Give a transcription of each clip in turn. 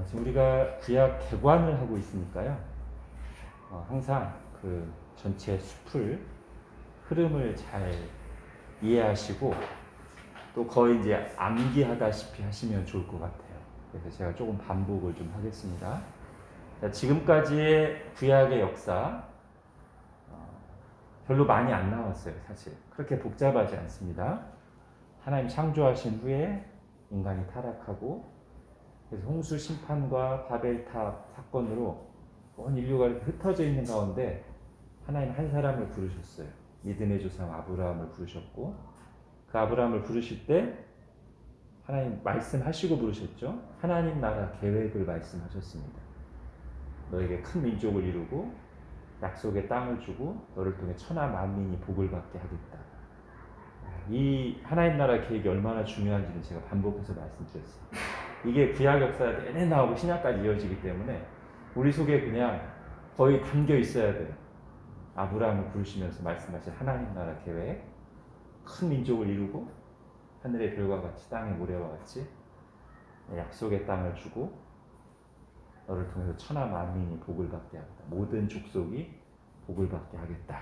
지금 우리가 구약 개관을 하고 있으니까요. 항상 그 전체 숲을 흐름을 잘 이해하시고 또 거의 이제 암기하다시피 하시면 좋을 것 같아요. 그래서 제가 조금 반복을 좀 하겠습니다. 자, 지금까지의 구약의 역사 별로 많이 안 나왔어요. 사실 그렇게 복잡하지 않습니다. 하나님 창조하신 후에 인간이 타락하고 그래서 홍수 심판과 바벨탑 사건으로 온 인류가 이렇게 흩어져 있는 가운데 하나님 한 사람을 부르셨어요. 믿음의 조상 아브라함을 부르셨고 그 아브라함을 부르실 때 하나님 말씀하시고 부르셨죠. 하나님 나라 계획을 말씀하셨습니다. 너에게 큰 민족을 이루고 약속의 땅을 주고 너를 통해 천하 만민이 복을 받게 하겠다. 이 하나님 나라 계획이 얼마나 중요한지는 제가 반복해서 말씀드렸어요. 이게 구약 역사 내내 나오고 신약까지 이어지기 때문에 우리 속에 그냥 거의 담겨 있어야 돼요. 아브라함을 부르시면서 말씀하신 하나님 나라 계획, 큰 민족을 이루고 하늘의 별과 같이 땅의 모래와 같이 약속의 땅을 주고 너를 통해서 천하 만민이 복을 받게 하겠다. 모든 족속이 복을 받게 하겠다.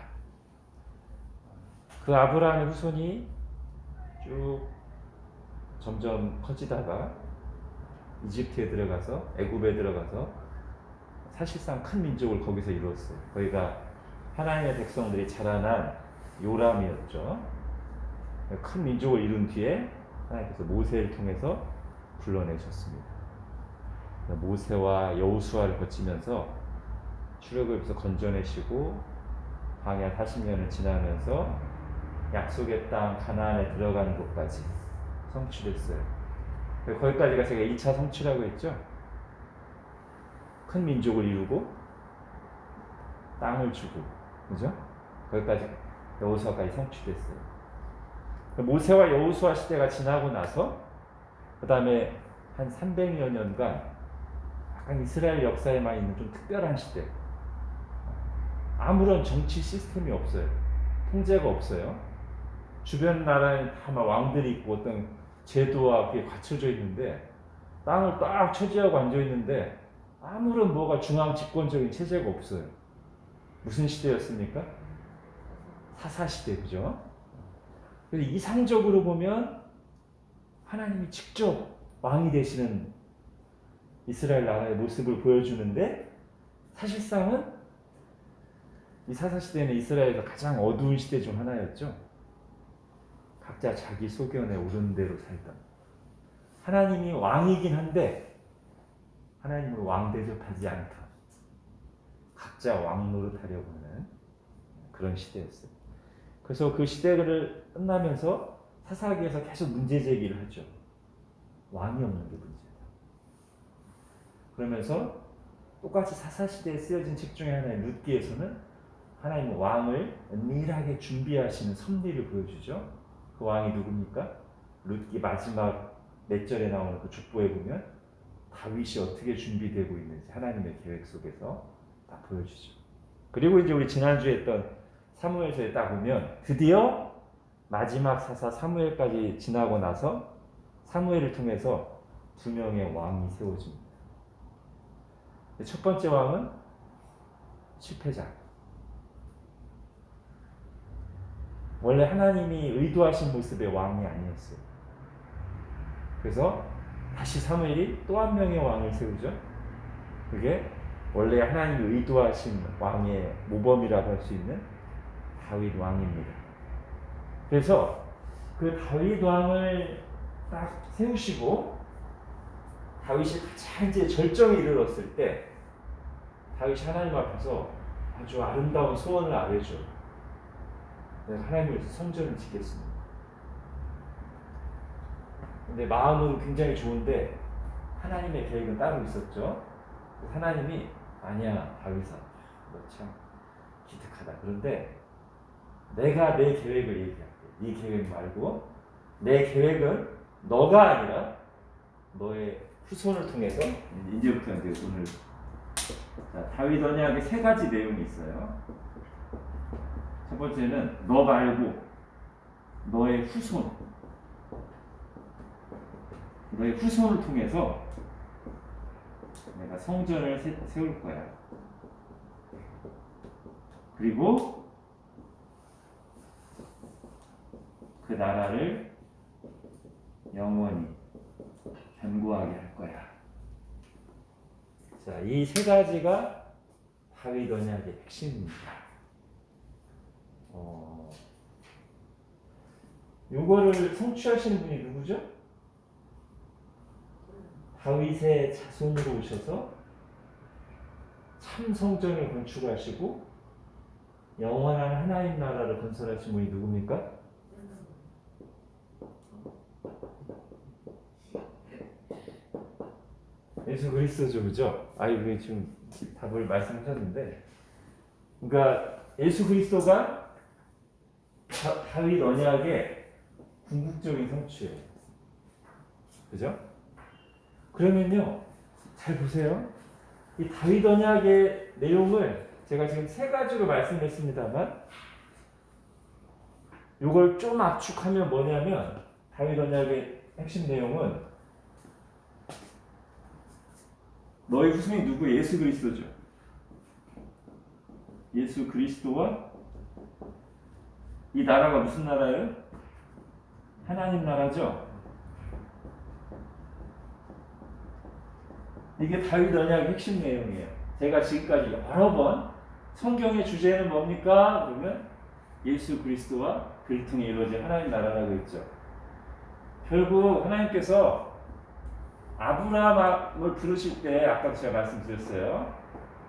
그 아브라함의 후손이 쭉 점점 커지다가 이집트에 들어가서 애굽에 들어가서 사실상 큰 민족을 거기서 이루었어요. 거기가 하나님의 백성들이 자라난 요람이었죠. 큰 민족을 이룬 뒤에 하나님께서 모세를 통해서 불러내셨습니다. 모세와 여호수아를 거치면서 출애굽에서 건져내시고 광야 40년을 지나면서 약속의 땅 가나안에 들어가는 곳까지 성취됐어요. 거기까지가 제가 2차 성취라고 했죠. 큰 민족을 이루고 땅을 주고, 그죠? 거기까지 여호수아까지 성취됐어요. 모세와 여호수아 시대가 지나고 나서 그 다음에 한 300여 년간 약간 이스라엘 역사에만 있는 좀 특별한 시대. 아무런 정치 시스템이 없어요. 통제가 없어요. 주변 나라에 다 막 왕들이 있고 어떤 제도와 그게 갖춰져 있는데 땅을 딱 차지하고 앉아 있는데 아무런 뭐가 중앙 집권적인 체제가 없어요. 무슨 시대였습니까? 사사시대, 그죠? 그래서 이상적으로 보면 하나님이 직접 왕이 되시는 이스라엘 나라의 모습을 보여주는데 사실상은 이 사사시대는 이스라엘에서 가장 어두운 시대 중 하나였죠. 각자 자기 소견에 오른 대로 살던. 하나님이 왕이긴 한데 하나님으로 왕 대접하지 않던 각자 왕 노릇하려고 하는 그런 시대였어요. 그래서 그 시대를 끝나면서 사사기에서 계속 문제 제기를 하죠. 왕이 없는 게 문제다. 그러면서 똑같이 사사시대에 쓰여진 책 중에 하나인 룻기에서는 하나님은 왕을 은밀하게 준비하시는 섭리를 보여주죠. 그 왕이 누굽니까? 룻기 마지막 몇 절에 나오는 그 족보에 보면 다윗이 어떻게 준비되고 있는지 하나님의 계획 속에서 다 보여주죠. 그리고 이제 우리 지난주에 했던 사무엘서에 딱 보면 드디어 마지막 사사 사무엘까지 지나고 나서 사무엘을 통해서 두 명의 왕이 세워집니다. 첫 번째 왕은 실패자. 원래 하나님이 의도하신 모습의 왕이 아니었어요. 그래서 다시 사무엘이 또 한 명의 왕을 세우죠. 그게 원래 하나님이 의도하신 왕의 모범이라고 할 수 있는 다윗 왕입니다. 그래서 그 다윗 왕을 딱 세우시고 다윗이 가장 이제 절정에 이르렀을 때 다윗이 하나님 앞에서 아주 아름다운 소원을 아뢰죠. 내가 하나님을 성전을 짓겠습니다. 근데 마음은 굉장히 좋은데 하나님의 계획은 따로 있었죠. 하나님이 아니야 다윗아, 너 참 기특하다. 그런데 내가 내 계획을 얘기할게. 네 계획 말고 내 계획은 너가 아니라 너의 후손을 통해서 이제부터 이제 오늘 다윗 언약에 세 가지 내용이 있어요. 첫 번째는 너 말고 너의 후손을 통해서 내가 성전을 세울 거야. 그리고 그 나라를 영원히 견고하게 할 거야. 자, 이 세 가지가 다윗 언약의 핵심입니다. 요거를 성취하시는 분이 누구죠? 다윗의 자손으로 오셔서 참 성전을 건축하시고 영원한 하나님 나라를 건설하신 분이 누굽니까? 예수 그리스도죠, 그죠? 이게 지금 답을 말씀하셨는데, 그러니까 예수 그리스도가 다윗 언약의 궁극적인 성취예요, 그죠? 그러면요, 잘 보세요. 이 다윗 언약의 내용을 제가 지금 세 가지로 말씀했습니다만, 이걸 좀 압축하면 뭐냐면 다윗 언약의 핵심 내용은 너희 후손이 누구? 예수 그리스도죠. 예수 그리스도와 이 나라가 무슨 나라예요? 하나님 나라죠. 이게 다윗 언약의 핵심 내용이에요. 제가 지금까지 여러 번 성경의 주제는 뭡니까? 그러면 예수 그리스도와 그를 통해 이루어진 하나님 나라라고 했죠. 결국 하나님께서 아브라함을 부르실 때, 아까 제가 말씀드렸어요.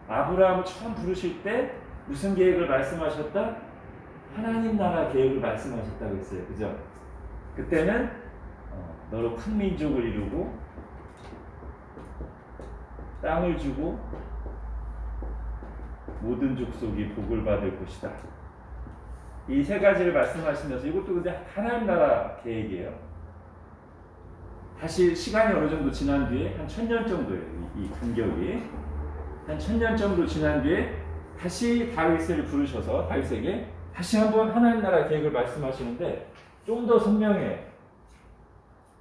아브라함을 처음 부르실 때 무슨 계획을 말씀하셨다? 하나님 나라 계획을 말씀하셨다고 했어요. 그죠? 그때는 너로 큰 민족을 이루고 땅을 주고 모든 족속이 복을 받을 것이다. 이 세 가지를 말씀하시면서, 이것도 근데 하나님 나라 계획이에요. 다시 시간이 어느 정도 지난 뒤에, 한 1000년 정도예요. 이 간격이 한 1000년 정도 지난 뒤에 다시 다윗을 부르셔서 다윗에게 다시 한번 하나님 나라 계획을 말씀하시는데 좀 더 선명해요.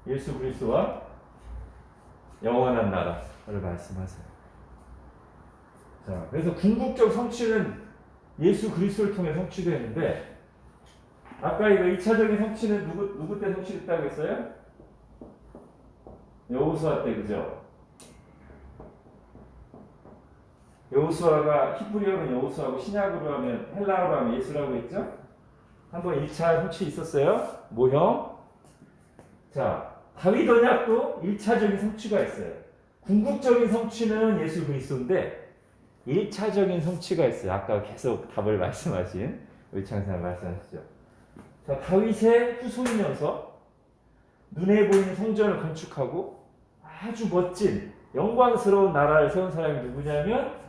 예수 그리스도와 영원한 나라를 말씀하세요. 자, 그래서 궁극적 성취는 예수 그리스도를 통해 성취되는데, 아까 이거 2차적인 성취는 누구 때 성취됐다고 했어요? 여호수아 때, 그죠? 여호수아가 히브리어는 여호수아고 신약으로 하면, 헬라어로 하면 예수라고 했죠? 한번 1차 성취 있었어요? 모형. 자, 다윗 언약도 1차적인 성취가 있어요. 궁극적인 성취는 예수 그리스도인데 1차적인 성취가 있어요. 아까 계속 답을 말씀하신 의창사님 말씀하시죠. 자, 다윗의 후손이면서 눈에 보이는 성전을 건축하고 아주 멋진 영광스러운 나라를 세운 사람이 누구냐면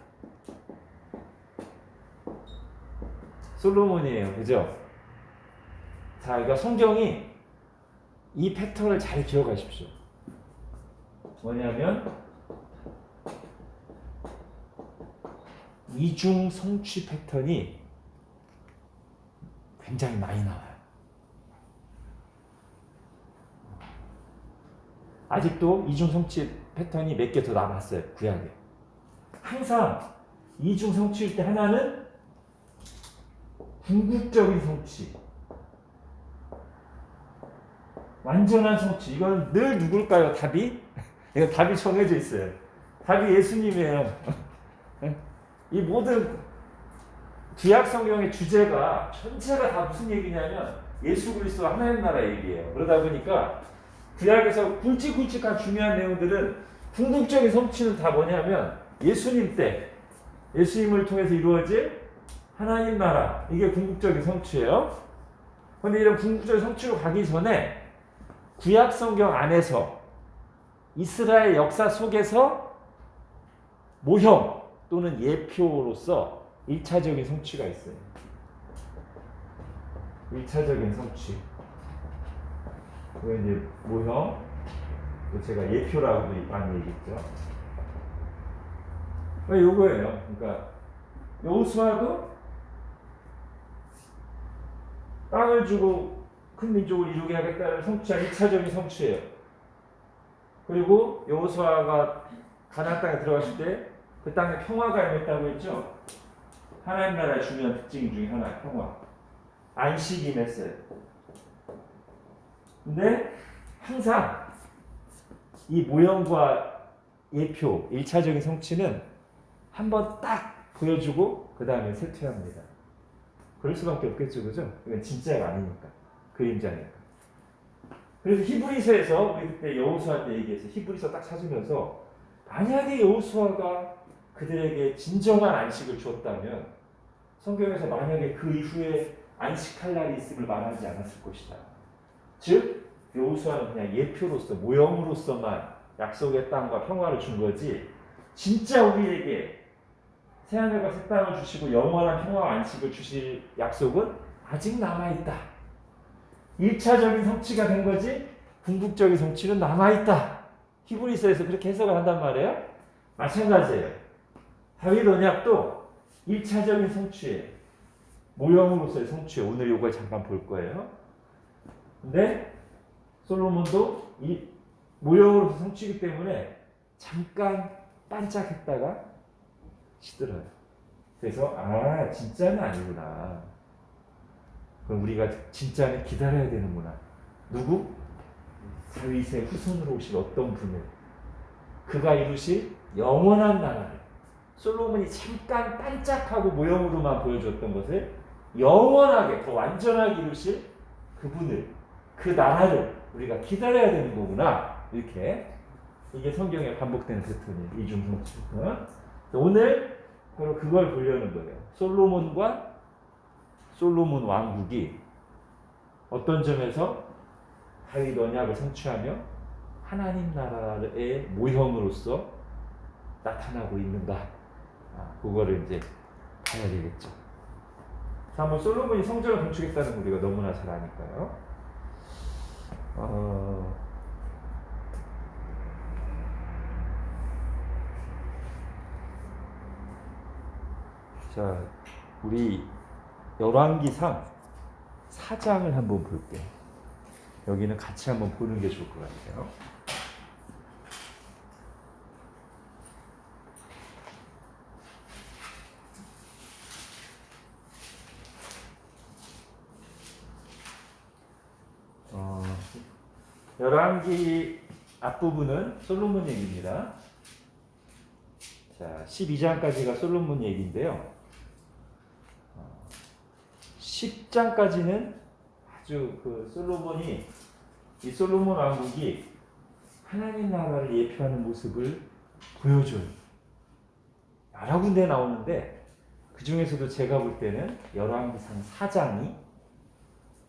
솔로몬이에요. 그죠? 자, 그러니까 성경이 이 패턴을 잘 기억하십시오. 뭐냐면 이중 성취 패턴이 굉장히 많이 나와요. 아직도 이중 성취 패턴이 몇 개 더 남았어요. 구약에. 항상 이중 성취일 때 하나는 궁극적인 성취, 완전한 성취. 이건 늘 누굴까요? 답이? 이거 답이 정해져 있어요. 답이 예수님이에요. 이 모든 구약 성경의 주제가 전체가 다 무슨 얘기냐면 예수 그리스도 하나님 나라 얘기예요. 그러다 보니까 구약에서 굵직굵직한 중요한 내용들은 궁극적인 성취는 다 뭐냐면 예수님 때, 예수님을 통해서 이루어질 하나님 나라, 이게 궁극적인 성취예요. 그런데 이런 궁극적인 성취로 가기 전에 구약 성경 안에서 이스라엘 역사 속에서 모형 또는 예표로서 1차적인 성취가 있어요. 1차적인 성취. 그거 이제 모형, 제가 예표라고도 많이 얘기했죠. 요거예요. 그러니까 여호수아도 땅을 주고 큰 민족을 이루게 하겠다는 성취한 1차적인 성취예요. 그리고 여호수아가 가나안 땅에 들어갔을 때 그 땅에 평화가 임했다고 했죠. 하나님 나라의 중요한 특징 중에 하나, 평화. 안식이 임했어요. 근데 항상 이 모형과 예표, 1차적인 성취는 한번 딱 보여주고 그 다음에 쇠퇴합니다. 그럴 수밖에 없겠죠, 그죠? 이건 진짜가 아니니까, 그림자니까. 그래서 히브리서에서 우리 그때 여호수아 때 얘기해서 히브리서 딱 찾으면서 만약에 여호수아가 그들에게 진정한 안식을 주었다면 성경에서 만약에 그 이후에 안식할 날이 있음을 말하지 않았을 것이다. 즉 여호수아는 그냥 예표로서 모형으로서만 약속의 땅과 평화를 준 거지 진짜 우리에게 새하늘과 새 땅을 주시고 영원한 평화와 안식을 주실 약속은 아직 남아있다. 1차적인 성취가 된 거지 궁극적인 성취는 남아있다. 히브리서에서 그렇게 해석을 한단 말이에요. 마찬가지예요. 다윗 언약도 1차적인 성취에 모형으로서의 성취에 오늘 이걸 잠깐 볼 거예요. 근데 솔로몬도 이 모형으로서 성취이기 때문에 잠깐 반짝했다가 시들어요. 그래서 진짜는 아니구나. 그럼 우리가 진짜는 기다려야 되는구나. 누구? 다윗의 후손으로 오실 어떤 분을 그가 이루실 영원한 나라를 솔로몬이 잠깐 반짝하고 모형으로만 보여줬던 것을 영원하게 더 완전하게 이루실 그분을 그 나라를 우리가 기다려야 되는 거구나. 이렇게 이게 성경에 반복되는 패턴이에요. 이중성취. 오늘 바로 그걸 보려는 거예요. 솔로몬과 솔로몬 왕국이 어떤 점에서 다윗 언약을 성취하며 하나님 나라의 모형으로서 나타나고 있는가? 그거를 이제 봐야 되겠죠. 자, 한번 솔로몬이 성전을 건축했다는 거 우리가 너무나 잘 아니까요. 자, 우리 열왕기상 4장을 한번 볼게요. 여기는 같이 한번 보는 게 좋을 것 같아요. 열왕기 앞부분은 솔로몬 얘기입니다. 자, 12장까지가 솔로몬 얘기인데요. 10장까지는 아주 그 솔로몬이 이 솔로몬 왕국이 하나님 나라를 예표하는 모습을 보여줘요. 여러 군데 나오는데 그 중에서도 제가 볼 때는 열왕기상 4장이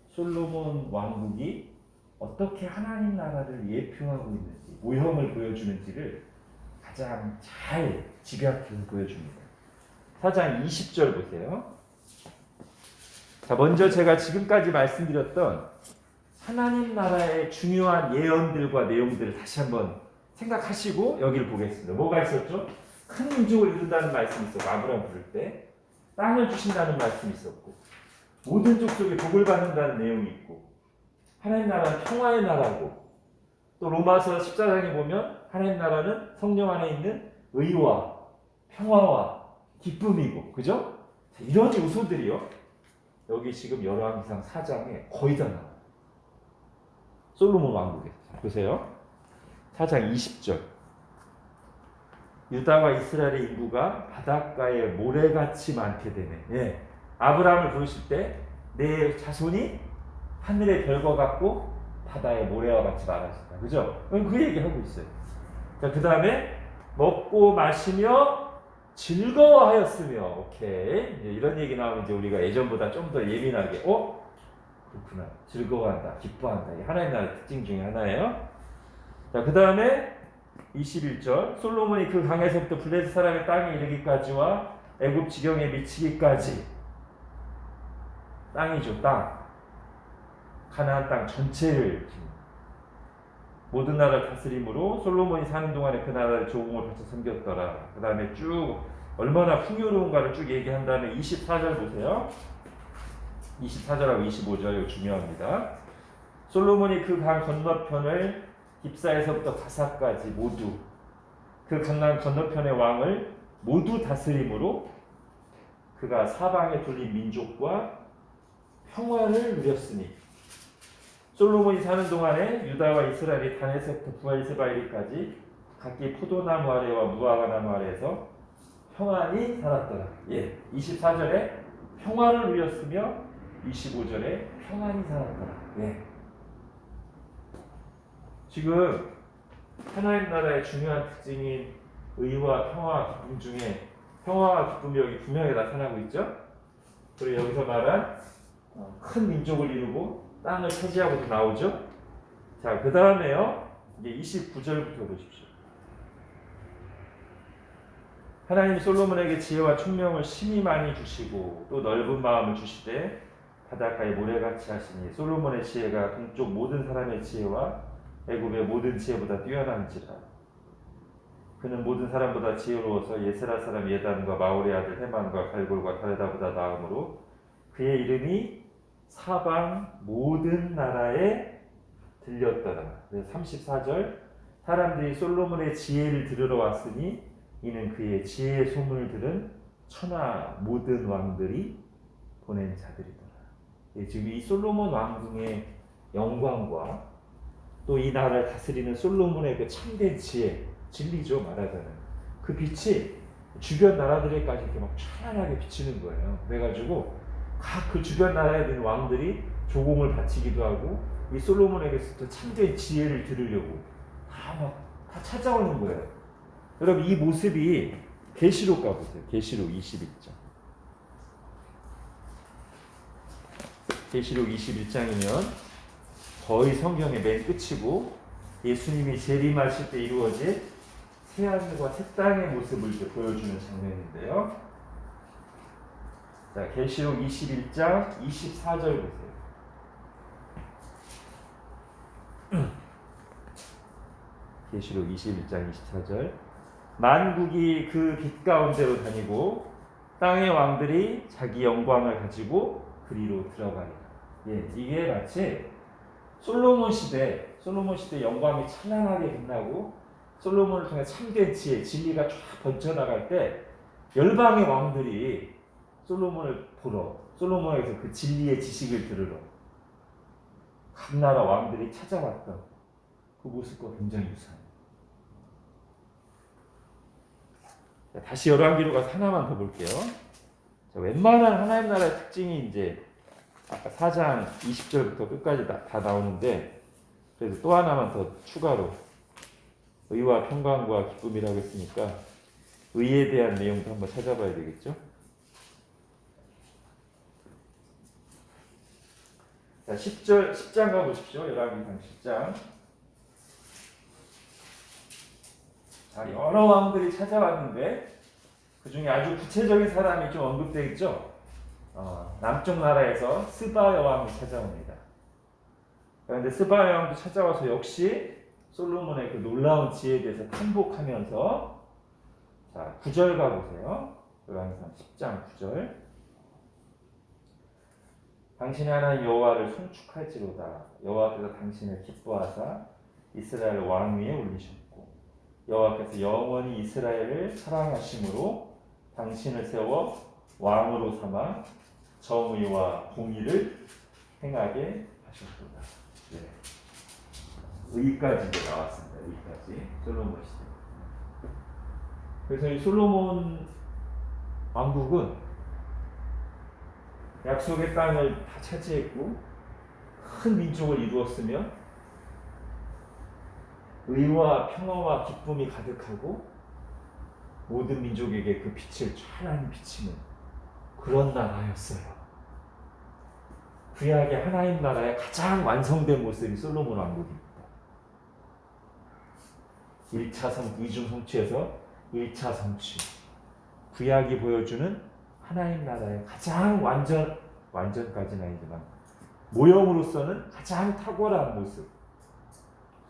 솔로몬 왕국이 어떻게 하나님 나라를 예표하고 있는지, 모형을 보여주는지를 가장 잘 집약해서 보여줍니다. 4장 20절 보세요. 자, 먼저 제가 지금까지 말씀드렸던 하나님 나라의 중요한 예언들과 내용들을 다시 한번 생각하시고 여기를 보겠습니다. 뭐가 있었죠? 큰 민족을 이룬다는 말씀이 있었고, 아브라함 부를 때 땅을 주신다는 말씀이 있었고, 모든 족속이 복을 받는다는 내용이 있고, 하나님 나라는 평화의 나라고, 또 로마서 14장에 보면 하나님 나라는 성령 안에 있는 의와 평화와 기쁨이고, 그죠? 자, 이런 요소들이요, 여기 지금 열왕기상 4장에 거의 다 나와요. 솔로몬 왕국에서. 보세요. 4장 20절. 유다와 이스라엘의 인구가 바닷가에 모래같이 많게 되네. 예. 아브라함을 부르실 때 내 자손이 하늘의 별과 같고 바다의 모래와 같이 많아진다. 그죠? 그 얘기하고 있어요. 자, 그 다음에 먹고 마시며 즐거워하였으며. 오케이. 이런 얘기 나오면 이제 우리가 예전보다 좀 더 예민하게 그렇구나. 즐거워한다. 기뻐한다. 이게 하나님 나라의 특징 중에 하나예요. 자, 그 다음에 21절. 솔로몬이 그 강에서부터 블레셋 사람의 땅에 이르기까지와 애굽 지경에 미치기까지. 땅이죠, 땅. 가나안 땅 전체를 모든 나라를 다스림으로 솔로몬이 사는 동안에 그 나라를 조공을 바쳐 섬겼더라. 그 다음에 쭉 얼마나 풍요로운가를 쭉 얘기한 다음에 24절 보세요. 24절하고 25절 이거 중요합니다. 솔로몬이 그 강 건너편을 깁사에서부터 가사까지 모두 그 강남 건너편의 왕을 모두 다스림으로 그가 사방에 둘린 민족과 평화를 누렸으니 솔로몬이 사는 동안에 유다와 이스라엘이 단에서부터 부하에스바에 이르기까지 각기 포도나무 아래와 무화과나무 아래에서 평안히 살았더라. 24절에 평화를 누렸으며 25절에 평안히 살았더라. 지금 하나님 나라의 중요한 특징인 의와 평화와 기쁨 중에 평화와 기쁨이 여기 분명히 나타나고 있죠. 그리고 여기서 말한 큰 민족을 이루고 땅을 차지하고도 나오죠. 자, 그 다음에요. 이제 29절부터 보십시오. 하나님이 솔로몬에게 지혜와 총명을 심히 많이 주시고 또 넓은 마음을 주시되 바닷가에 모래같이 하시니 솔로몬의 지혜가 동쪽 모든 사람의 지혜와 애굽의 모든 지혜보다 뛰어난지라. 그는 모든 사람보다 지혜로워서 예스라 사람 예단과 마올의 아들 헤만과 갈골과 다르다보다 나음으로 그의 이름이 사방 모든 나라에 들렸더라. 34절 사람들이 솔로몬의 지혜를 들으러 왔으니 이는 그의 지혜의 소문을 들은 천하 모든 왕들이 보낸 자들이더라. 지금 이 솔로몬 왕궁의 영광과 또 이 나라를 다스리는 솔로몬의 그 참된 지혜, 진리죠 말하자면 그 빛이 주변 나라들에까지 이렇게 막 찬란하게 비치는 거예요. 그래가지고 각 그 주변 나라에 있는 왕들이 조공을 바치기도 하고 이 솔로몬에게서 참된 지혜를 들으려고 다 찾아오는 거예요. 여러분 이 모습이 계시록 가보세요. 계시록 21장. 계시록 21장이면 거의 성경의 맨 끝이고 예수님이 재림하실 때 이루어질 새하늘과 새 땅의 모습을 보여주는 장면인데요. 자, 계시록 21장 24절 보세요. 계시록 21장 24절 만국이 그 빛 가운데로 다니고 땅의 왕들이 자기 영광을 가지고 그리로 들어가리라. 이게 마치 솔로몬 시대 영광이 찬란하게 빛나고 솔로몬을 통해 참된 지혜, 진리가 쫙 번져나갈 때 열방의 왕들이 솔로몬을 보러, 솔로몬에게서 그 진리의 지식을 들으러 각 나라 왕들이 찾아왔던 그 모습과 굉장히 유사합니다. 다시 열왕기로 가서 하나만 더 볼게요. 자, 웬만한 하나님 나라의 특징이 이제 아까 4장 20절부터 끝까지 다 나오는데 그래서 또 하나만 더 추가로 의와 평강과 기쁨이라고 했으니까 의에 대한 내용도 한번 찾아봐야 되겠죠. 자, 10장 가보십시오. 열왕기상 10장. 자, 여러 왕들이 찾아왔는데 그 중에 아주 구체적인 사람이 좀 언급되어 있죠. 남쪽 나라에서 스바 여왕이 찾아옵니다. 그런데 스바 여왕도 찾아와서 역시 솔로몬의 그 놀라운 지혜에 대해서 탐복하면서 자 9절 가보세요. 열왕기상 10장 9절 당신의 하나님 여호와를 송축할지로다. 여호와께서 당신을 기뻐하사 이스라엘 왕 위에 올리셨고 여호와께서 영원히 이스라엘을 사랑하심으로 당신을 세워 왕으로 삼아 정의와 공의를 행하게 하셨도다. 의까지 나왔습니다. 의까지 솔로몬 시대. 그래서 이 솔로몬 왕국은 약속의 땅을 다 차지했고 큰 민족을 이루었으며 의와 평화와 기쁨이 가득하고 모든 민족에게 그 빛을 찬란히 비치는 그런 나라였어요. 구약의 하나님 나라의 가장 완성된 모습이 솔로몬 왕국입니다. 1차 이중 성취에서 1차 성취. 구약이 보여주는 하나님 나라의 가장 완전까지는 아니지만 모형으로서는 가장 탁월한 모습.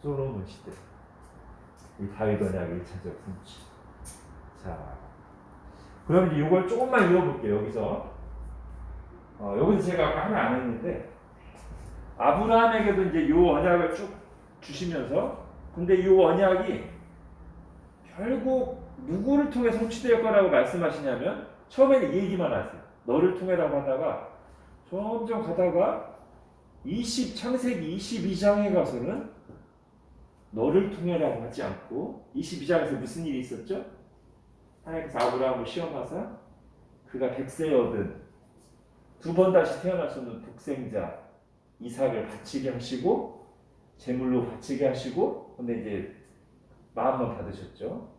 솔로몬 시대. 이 다윗 언약의 1차적 성취. 자, 그럼 이제 이걸 조금만 읽어볼게요. 여기서 제가 아까 하나 안 했는데 아브라함에게도 이제 이 언약을 쭉 주시면서 근데 이 언약이 결국 누구를 통해 성취될 거라고 말씀하시냐면 처음에는 이 얘기만 하세요. 너를 통해라고 하다가 점점 가다가 창세기 22장에 가서는 너를 통해라고 하지 않고 22장에서 무슨 일이 있었죠? 하나님께서 아브라함을 시험하사 그가 100세 얻은 두 번 다시 태어날 수 없는 독생자 이삭을 바치게 하시고 제물로 바치게 하시고 근데 이제 마음만 받으셨죠.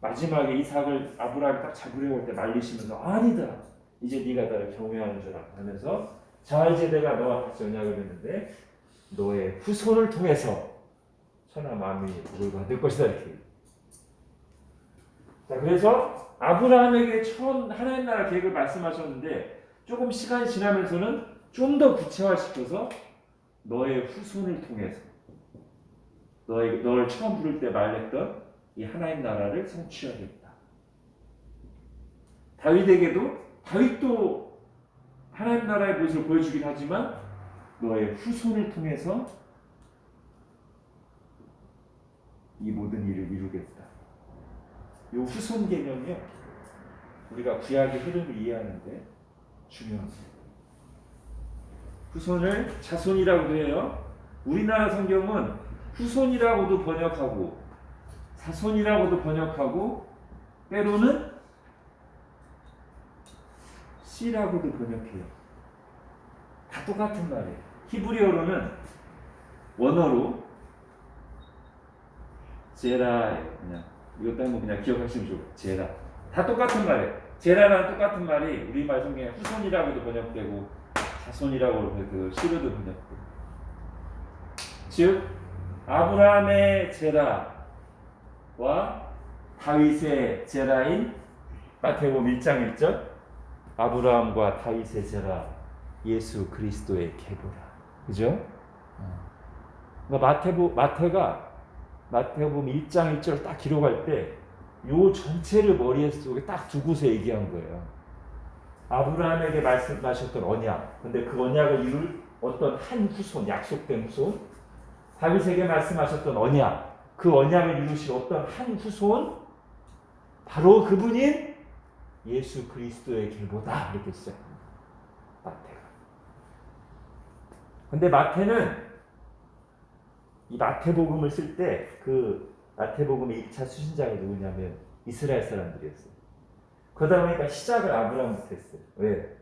마지막에 이삭을 아브라함이 딱 잡으려고 할 때 말리시면서 아니다. 이제 네가 나를 경외하는 줄 알아 하면서 자 이제 내가 너와 같이 언약을 맺는데 너의 후손을 통해서 천하 만민이 복을 받을 것이다 이렇게. 자 그래서 아브라함에게 처음 하나님 나라 계획을 말씀하셨는데 조금 시간이 지나면서는 좀 더 구체화시켜서 너의 후손을 통해서 너를 처음 부를 때 말했던 이 하나님 나라를 성취하겠다. 다윗도 하나님 나라의 모습을 보여주긴 하지만 너의 후손을 통해서 이 모든 일을 이루겠다. 이 후손 개념이요. 우리가 구약의 흐름을 이해하는데 중요합니다. 후손을 자손이라고도 해요. 우리나라 성경은 후손이라고도 번역하고 자손이라고도 번역하고 때로는 씨라고도 번역해요. 다 똑같은 말이에요. 히브리어로는 원어로 제라예요. 그냥 이것도 한번 그냥 기억하시면 좋아요. 제라. 다 똑같은 말이에요. 제라랑 똑같은 말이 우리말 성경에 후손이라고도 번역되고 자손이라고 그 씨로도 번역되고. 즉 아브라함의 제라와 다윗의 제라인 마태복음 1장 1절 아브라함과 다윗의 제라 예수 그리스도의 계보라. 그죠? 그러니까 마태복음 1장 1절을 딱 기록할 때 요 전체를 머릿속에 딱 두고서 얘기한 거예요. 아브라함에게 말씀하셨던 언약. 근데 그 언약을 이룰 어떤 한 후손, 약속된 후손. 다윗에게 말씀하셨던 언약. 그 언약을 이루실 어떤 한 후손. 바로 그분인 예수 그리스도의 길보다. 이렇게 시작합니다. 마태가. 근데 마태는 이 마태복음을 쓸 때 그 마태복음의 2차 수신자가 누구냐면 이스라엘 사람들이었어요. 그러다 보니까 시작을 아브라함부터 했어요. 왜?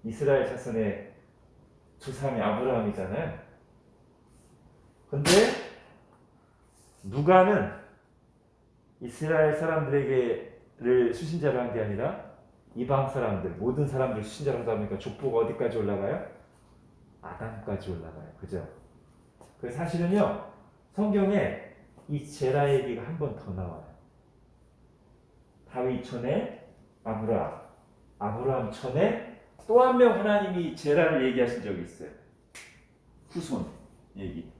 이스라엘 자손의 조상이 아브라함이잖아요. 근데 누가는 이스라엘 사람들에게를 수신자로 한 게 아니라 이방 사람들, 모든 사람들 수신자로 하다 보니까 족보가 어디까지 올라가요? 아담까지 올라가요. 그죠? 그 사실은요, 성경에 이 제라 얘기가 한 번 더 나와요. 다윗 전에 아브라함 전에 또 한 명 하나님이 제라를 얘기하신 적이 있어요. 후손 얘기.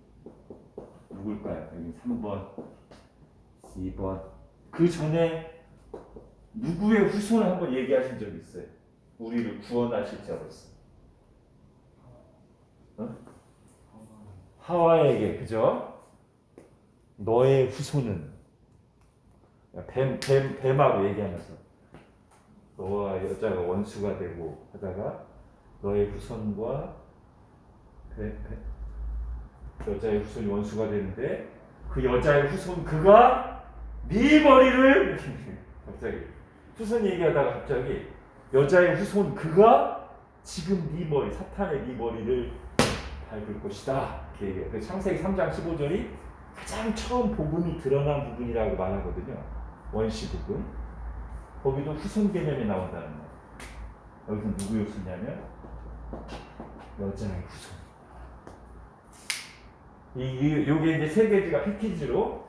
누굴까요? 여기 3번, 2번. 그 전에 누구의 후손을 한번 얘기하신 적이 있어요. 우리를 구원하실 자로서. 하와에게, 그죠? 너의 후손은 뱀하고 얘기하면서 너와 여자가 원수가 되고 하다가 너의 후손과 여자의 후손이 원수가 되는데 그 여자의 후손 그가 네 머리를 갑자기 후손 얘기하다가 갑자기 여자의 후손 그가 지금 네 머리 사탄의 네 머리를 밟을 것이다. 이렇게 얘기해요. 그 창세기 3장 15절이 가장 처음 복음이 드러난 부분이라고 말하거든요. 원시 복음. 거기도 후손 개념이 나온다는 거예요. 여기서 누구의 후손이냐면 여자의 후손. 요게 이제 세 가지가 패키지로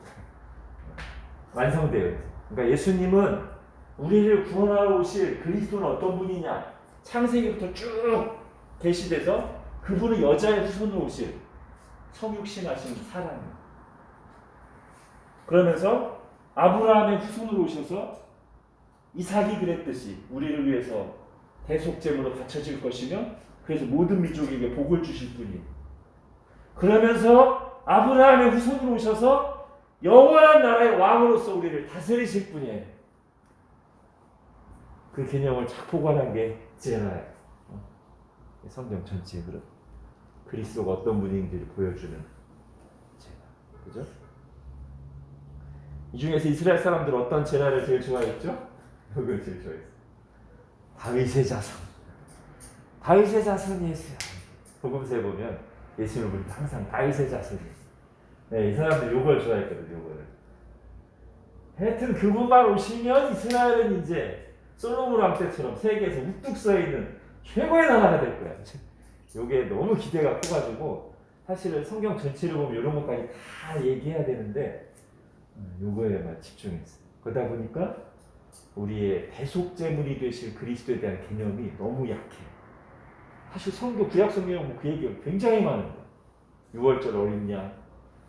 완성돼요. 그러니까 예수님은 우리를 구원하러 오실 그리스도는 어떤 분이냐? 창세기부터 쭉 계시돼서 그분은 여자의 후손으로 오실 성육신하신 사람이에요. 그러면서 아브라함의 후손으로 오셔서 이삭이 그랬듯이 우리를 위해서 대속제물로 바쳐질 것이며 그래서 모든 민족에게 복을 주실 분이에요. 그러면서 아브라함의 후손으로 오셔서 영원한 나라의 왕으로서 우리를 다스리실 분이에요. 그 개념을 착 포괄한 게 제나예요. 성경 전체에 그런 그리스도가 어떤 분인지를 보여주는 제나. 그죠? 이 중에서 이스라엘 사람들은 어떤 제나를 제일 좋아했죠? 그걸 제일 좋아했어요. 다윗의 자손. 다윗의 자손이 예수야. 복음서에 보면 예수님을 부를 때 항상 다윗의 자손이. 네, 이 사람들 요걸 좋아했거든요. 요거를. 하여튼 그분만 오시면 이스라엘은 이제 솔로몬 왕 때처럼 세계에서 우뚝 서 있는 최고의 나라가 될 거야. 요게 너무 기대가 커가지고 사실은 성경 전체를 보면 이런 것까지 다 얘기해야 되는데 요거에만 집중했어요. 그러다 보니까 우리의 대속제물이 되실 그리스도에 대한 개념이 너무 약해요. 사실 성경 구약 성경은 그 얘기가 굉장히 많은데 6월절 어린 양,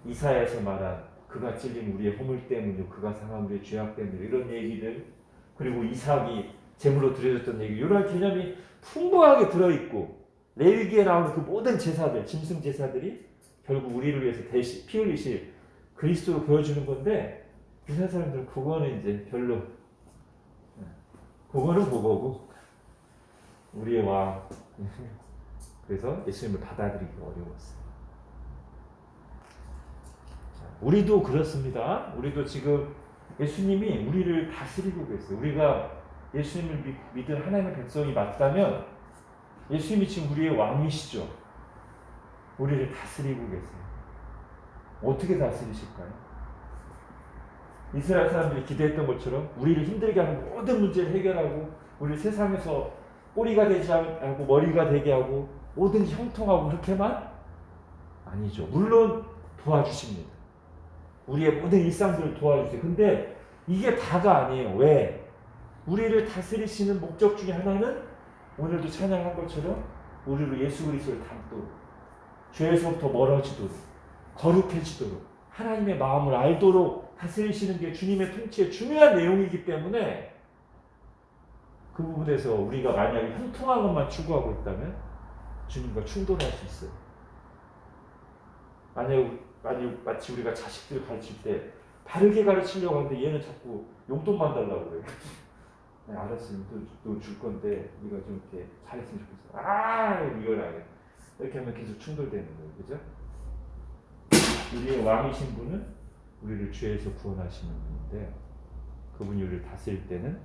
이사야에서 말한 그가 찔린 우리의 허물 때문이요 그가 상한 우리의 죄악 때문이요 이런 얘기들, 그리고 이삭이 제물로 드려졌던 얘기, 이런 개념이 풍부하게 들어있고 레위기에 나오는 그 모든 제사들, 짐승 제사들이 결국 우리를 위해서 피 흘리실 그리스도로 보여주는 건데 이스라엘 사람들은 그거는 이제 별로, 그거는 그거고 우리의 왕, 그래서 예수님을 받아들이기 어려웠어요. 우리도 그렇습니다. 우리도 지금 예수님이 우리를 다스리고 계세요. 우리가 예수님을 믿은 하나님의 백성이 맞다면 예수님이 지금 우리의 왕이시죠. 우리를 다스리고 계세요. 어떻게 다스리실까요? 이스라엘 사람들이 기대했던 것처럼 우리를 힘들게 하는 모든 문제를 해결하고 우리를 세상에서 꼬리가 되지 않고 머리가 되게 하고 뭐든지 형통하고 그렇게만? 아니죠. 물론 도와주십니다. 우리의 모든 일상들을 도와주세요. 근데 이게 다가 아니에요. 왜? 우리를 다스리시는 목적 중에 하나는 오늘도 찬양한 것처럼 우리로 예수 그리스도를 닮도록, 죄에서부터 멀어지도록, 거룩해지도록, 하나님의 마음을 알도록 다스리시는 게 주님의 통치의 중요한 내용이기 때문에 그 부분에서 우리가 만약에 형통한 것만 추구하고 있다면 주님과 충돌할 수 있어요. 마치 우리가 자식들 가르칠 때 바르게 가르치려고 하는데 얘는 자꾸 용돈만 달라고 그래요. 네, 알았으면 또 줄 건데 네가 좀 이렇게 잘했으면 좋겠어. 이걸 안 해. 이렇게 하면 계속 충돌되는 거예요. 그죠? 우리의 왕이신 분은 우리를 죄에서 구원하시는 분인데 그분이 우리를 다스릴 때는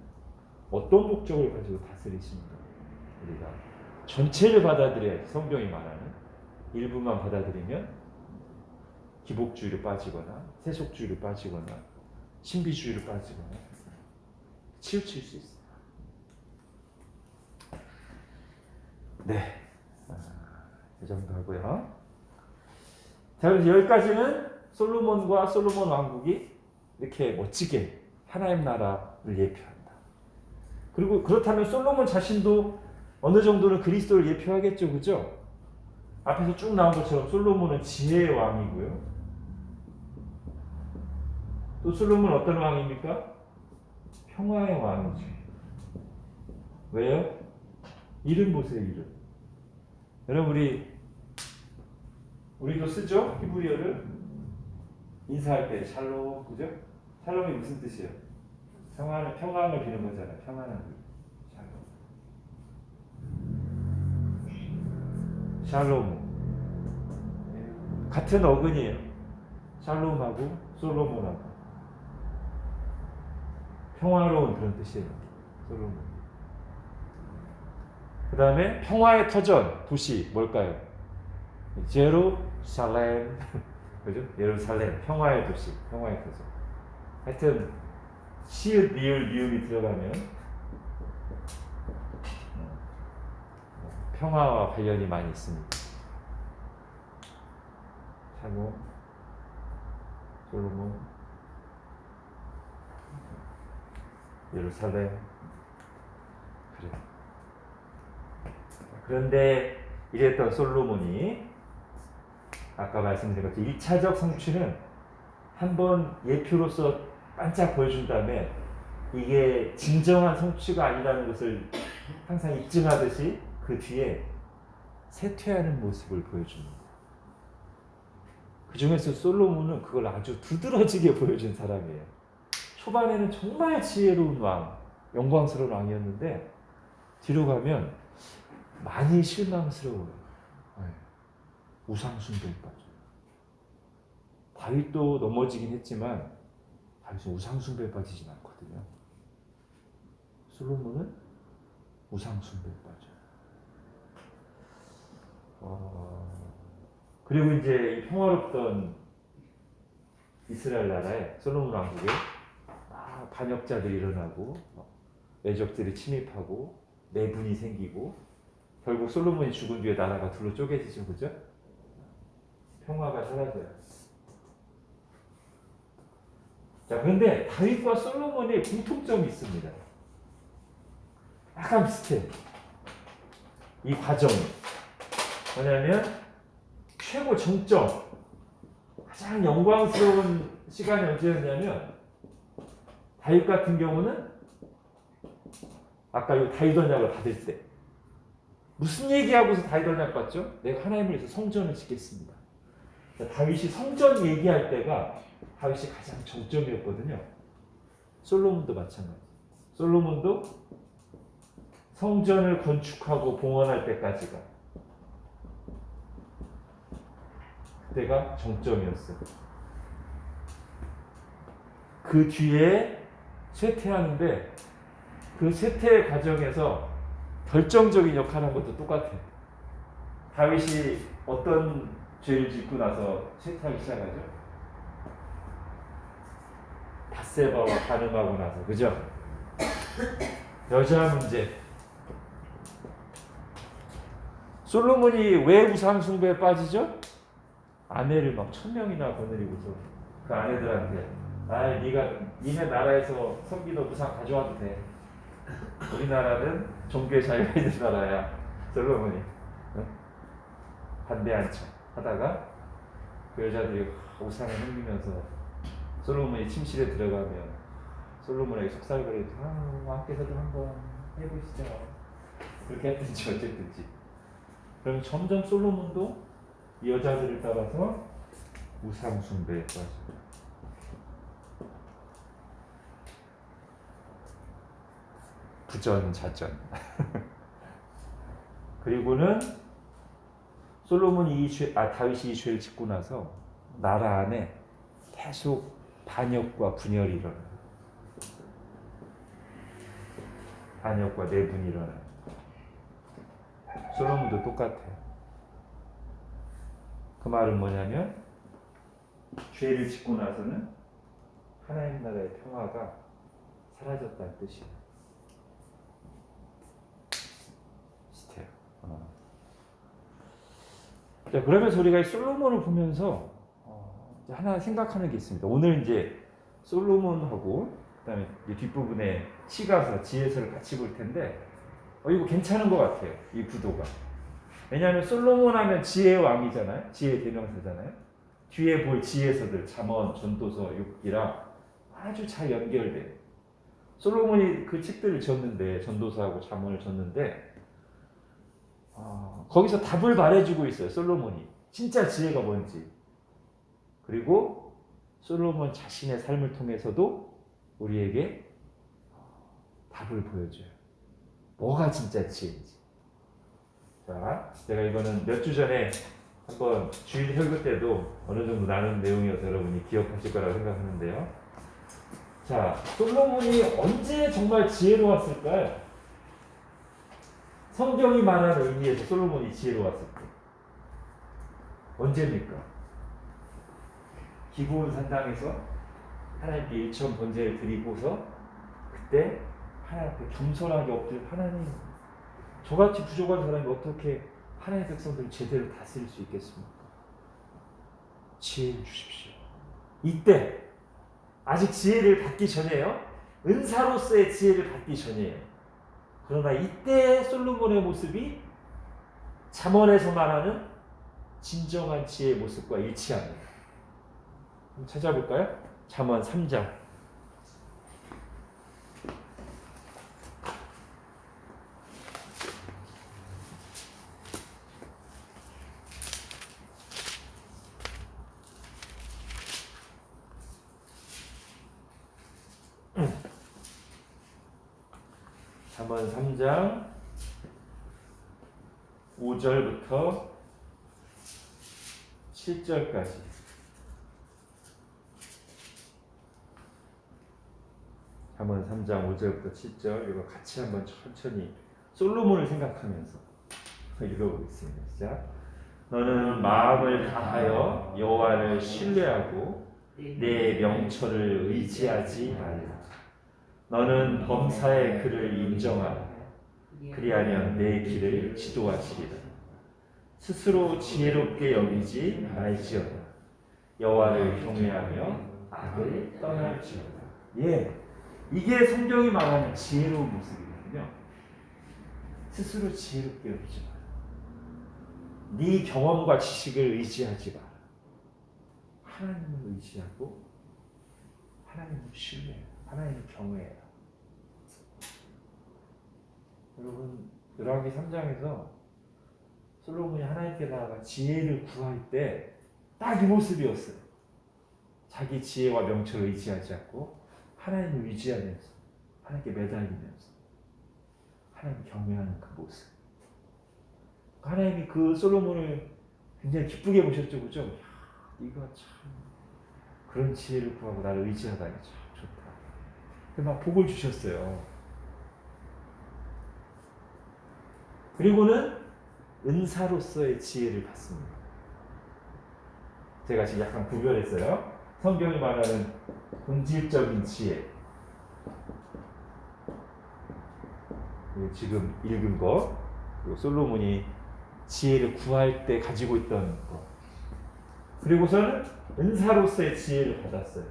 어떤 목적을 가지고 다스리십니까? 우리가 전체를 받아들여야지. 성경이 말하는 일부만 받아들이면 기복주의로 빠지거나 세속주의로 빠지거나 신비주의로 빠지거나 치우칠 수 있어요. 네, 이 정도 하고요. 자, 그래서 여기까지는 솔로몬과 솔로몬 왕국이 이렇게 멋지게 하나님 나라를 예표한다. 그리고 그렇다면 솔로몬 자신도 어느 정도는 그리스도를 예표하겠죠, 그죠? 앞에서 쭉 나온 것처럼 솔로몬은 지혜의 왕이고요. 또 솔로몬은 어떤 왕입니까? 평화의 왕이죠. 왜요? 이름 보세요, 이름. 여러분 우리도 쓰죠? 히브리어를 인사할 때 샬롬, 그죠? 샬롬이 무슨 뜻이에요? 평안을 비는 거잖아요. 평안을 샬롬. 같은 어근이에요. 샬롬하고 솔로몬하고. 평화로운 그런 뜻이에요. 솔로몬. 그 다음에 평화의 터전, 도시 뭘까요? 제루살렘. 그죠? 예루살렘, 평화의 도시, 평화의 터전. 하여튼 시읒, 리을, 리을이 들어가면 평화와 관련이 많이 있습니다. 샬롬, 솔로몬, 예루살렘. 그래. 그런데 이랬던 솔로몬이 아까 말씀드린 것처럼 1차적 성취는 한번 예표로서 반짝 보여준 다음에 이게 진정한 성취가 아니라는 것을 항상 입증하듯이 그 뒤에 쇠퇴하는 모습을 보여줍니다. 그 중에서 솔로몬은 그걸 아주 두드러지게 보여준 사람이에요. 초반에는 정말 지혜로운 왕, 영광스러운 왕이었는데 뒤로 가면 많이 실망스러워요. 네. 우상숭배에 빠져요. 다윗도 넘어지긴 했지만 다윗은 우상숭배에 빠지진 않거든요. 솔로몬은 우상숭배에 빠져요. 그리고 이제 이 평화롭던 이스라엘 나라에 솔로몬 왕국에 반역자들이 일어나고 외적들이 침입하고 내분이 생기고 결국 솔로몬이 죽은 뒤에 나라가 둘로 쪼개지죠, 그죠? 평화가 사라져요. 자, 그런데 다윗과 솔로몬의 공통점이 있습니다. 약간 비슷해. 이 과정이 뭐냐면 최고 정점, 가장 영광스러운 시간이 언제였냐면 다윗 같은 경우는 아까 이 다윗 언약을 받을 때 무슨 얘기하고서 다윗 언약 받죠? 내가 하나님을 위해서 성전을 짓겠습니다. 다윗이 성전 얘기할 때가 다윗이 가장 정점이었거든요. 솔로몬도 마찬가지. 솔로몬도 성전을 건축하고 봉헌할 때까지가 그때가 정점이었어요. 그 뒤에 쇠퇴하는데 그 쇠퇴 과정에서 결정적인 역할을 한 것도 똑같아요. 다윗이 어떤 죄를 짓고 나서 쇠퇴하기 시작하죠? 밧세바와 간음하고 나서, 그죠? 여자 문제. 솔로몬이 왜 우상숭배에 빠지죠? 아내를 막 1000명이나 거느리고서 그 아내들한테 니네 나라에서 섬기던 우상 가져와도 돼. 우리나라는 종교의 자유가 있는 나라야. 솔로몬이 반대 한 척 하다가 그 여자들이 우상을 섬기면서 솔로몬이 침실에 들어가면 솔로몬에게 속살거리고 왕께서도 한번 해보시죠. 그렇게 했든지 어쨌든지. 그럼 점점 솔로몬도 이 여자들을 따라서 우상숭배에 빠져요. 부전자전. 그리고는 솔로몬이 다윗이 이 죄를 짓고 나서 나라 안에 계속 반역과 분열이 일어나요. 반역과 내분이 일어나요. 솔로몬도 똑같아요. 그 말은 뭐냐면 죄를 짓고 나서는 하나님 나라의 평화가 사라졌다는 뜻이에요. 비슷해요. 자, 그러면서 우리가 이 솔로몬을 보면서 하나 생각하는 게 있습니다. 오늘 이제 솔로몬하고 그다음에 뒷부분에 시가서, 지혜서를 같이 볼 텐데 이거 괜찮은 것 같아요. 이 구도가. 왜냐하면 솔로몬 하면 지혜의 왕이잖아요. 지혜의 대명사잖아요. 뒤에 볼 지혜서들, 잠언, 전도서, 욥기랑 아주 잘 연결돼요. 솔로몬이 그 책들을 졌는데, 전도서하고 잠언을 졌는데 거기서 답을 말해주고 있어요. 솔로몬이 진짜 지혜가 뭔지. 그리고 솔로몬 자신의 삶을 통해서도 우리에게 답을 보여줘요. 뭐가 진짜 지혜인지. 자, 제가 이거는 몇 주 전에 한번 주일 설교 때도 어느 정도 나눈 내용이어서 여러분이 기억하실 거라고 생각하는데요. 자, 솔로몬이 언제 정말 지혜로웠을까요? 성경이 말하는 의미에서 솔로몬이 지혜로웠을 때 언제입니까? 기브온 산당에서 하나님께 일천 번제를 드리고서 그때 하나님 앞에 겸손하게 엎드려 하나님, 저같이 부족한 사람이 어떻게 하나님의 백성들을 제대로 다스릴 수 있겠습니까? 지혜를 주십시오. 이때 아직 지혜를 받기 전에요. 은사로서의 지혜를 받기 전이에요. 그러나 이때 솔로몬의 모습이 잠언에서 말하는 진정한 지혜의 모습과 일치합니다. 한번 찾아볼까요? 잠언 3장. 잠언 3장 5절부터 7절까지. 잠언 3장 5절부터 7절 이거 같이 한번 천천히 솔로몬을 생각하면서 읽어보겠습니다. 시작. 너는 마음을 다하여 여호와를 신뢰하고 내 명철을 의지하지 말라. 너는 범사의 그를 인정하라. 그리하면 내 길을 지도하시리라. 스스로 지혜롭게 여기지 말지어다. 여호와를 경외하며 악을 떠날지어다. 예, 이게 성경이 말하는 지혜로운 모습이거든요. 스스로 지혜롭게 여기지 마라. 네 경험과 지식을 의지하지 마라. 하나님을 의지하고 하나님을 신뢰해. 하나님을 경외해라. 여러분, 열왕기 3장에서 솔로몬이 하나님께 나아가 지혜를 구할 때 딱 이 모습이었어요. 자기 지혜와 명철을 의지하지 않고 하나님을 의지하면서 하나님께 매달리면서 하나님을 경외하는 그 모습. 하나님이 그 솔로몬을 굉장히 기쁘게 보셨죠, 그죠? 야, 네가 참 그런 지혜를 구하고 나를 의지하다니 참 좋다. 그래서 막 복을 주셨어요. 그리고는 은사로서의 지혜를 받습니다. 제가 지금 약간 구별했어요. 성경이 말하는 본질적인 지혜, 지금 읽은 거, 그리고 솔로몬이 지혜를 구할 때 가지고 있던 거, 그리고서는 은사로서의 지혜를 받았어요.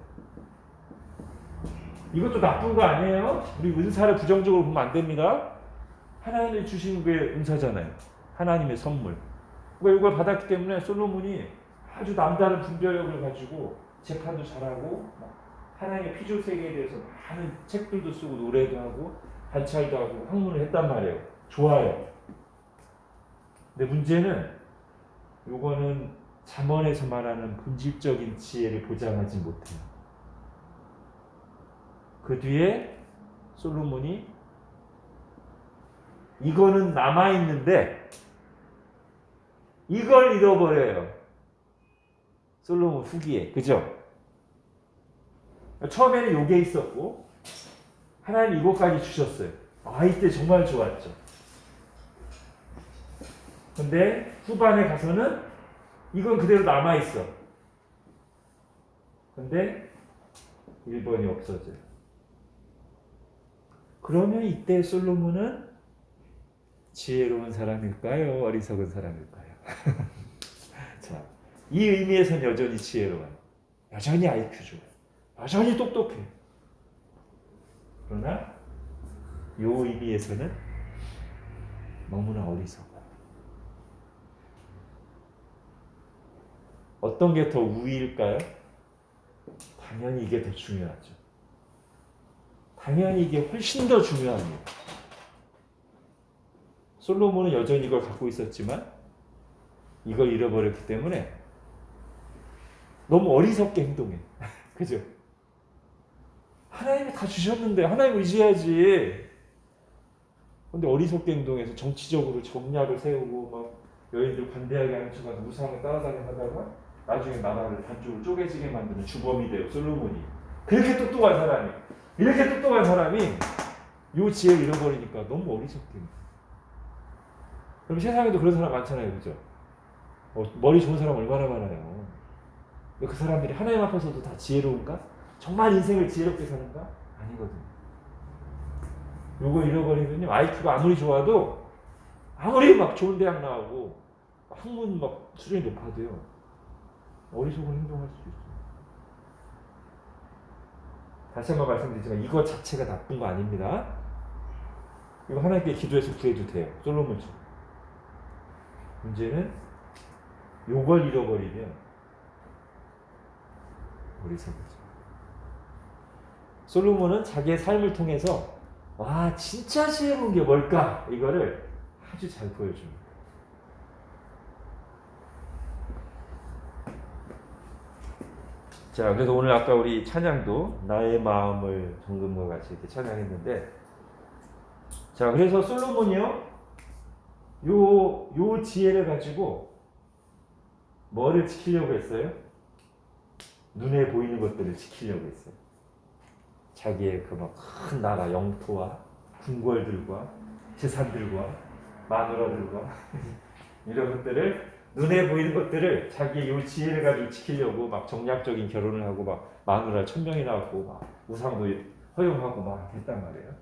이것도 나쁜 거 아니에요? 우리 은사를 부정적으로 보면 안 됩니다. 하나님이 주신 게 은사잖아요. 하나님의 선물. 그러니까 이걸 받았기 때문에 솔로몬이 아주 남다른 분별력을 가지고 재판도 잘하고 하나님의 피조 세계에 대해서 많은 책들도 쓰고 노래도 하고 관찰도 하고 학문을 했단 말이에요. 좋아요. 근데 문제는 요거는 잠언에서 말하는 본질적인 지혜를 보장하지 못해요. 그 뒤에 솔로몬이 이거는 남아있는데 이걸 잃어버려요. 솔로몬 후기에. 그죠? 처음에는 요게 있었고 하나님 이것까지 주셨어요. 아, 이때 정말 좋았죠. 근데 후반에 가서는 이건 그대로 남아있어. 근데 1번이 없어져요. 그러면 이때 솔로몬은 지혜로운 사람일까요? 어리석은 사람일까요? 자, 이 의미에서는 여전히 지혜로워요. 여전히 IQ 좋아요. 여전히 똑똑해요. 그러나 이 의미에서는 너무나 어리석어요. 어떤 게 더 우위일까요? 당연히 이게 더 중요하죠. 당연히 이게 훨씬 더 중요합니다. 솔로몬은 여전히 이걸 갖고 있었지만 이걸 잃어버렸기 때문에 너무 어리석게 행동해. 그죠? 하나님이 다 주셨는데 하나님 의지해야지. 근데 어리석게 행동해서 정치적으로 정략을 세우고 막 여인들 관대하게 하는 척하고 우상을 따라다니다가 나중에 나라를 반쪽으로 쪼개지게 만드는 주범이 돼요. 솔로몬이. 그렇게 똑똑한 사람이, 이렇게 똑똑한 사람이 이 지혜를 잃어버리니까 너무 어리석게. 그럼 세상에도 그런 사람 많잖아요. 그죠? 머리 좋은 사람 얼마나 많아요. 그 사람들이 하나님 앞에서도 다 지혜로운가? 정말 인생을 지혜롭게 사는가? 아니거든요. 요거 잃어버리면요, IQ가 아무리 좋아도, 아무리 막 좋은 대학 나오고 학문 막 수준이 높아도요, 어리석은 행동할 수도 있어요. 다시 한번 말씀드리지만 이거 자체가 나쁜 거 아닙니다. 이거 하나님께 기도해서 구해도 돼요. 솔로몬처럼. 문제는 요걸 잃어버리면 어리석어져. 솔로몬은 자기의 삶을 통해서 와, 진짜 지혜로운 게 뭘까? 이거를 아주 잘 보여줍니다. 자, 그래서 오늘 아까 우리 찬양도 나의 마음을 정금과 같이 이렇게 찬양했는데, 자, 그래서 솔로몬이요, 요 지혜를 가지고 뭐를 지키려고 했어요? 눈에 보이는 것들을 지키려고 했어요. 자기의 그 막 큰 나라 영토와 궁궐들과 재산들과 마누라들과 이런 것들을, 눈에 보이는 것들을 자기의 요 지혜를 가지고 지키려고 막 정략적인 결혼을 하고 막 마누라 1000명이 나왔고 막 우상도 허용하고 막 했단 말이에요.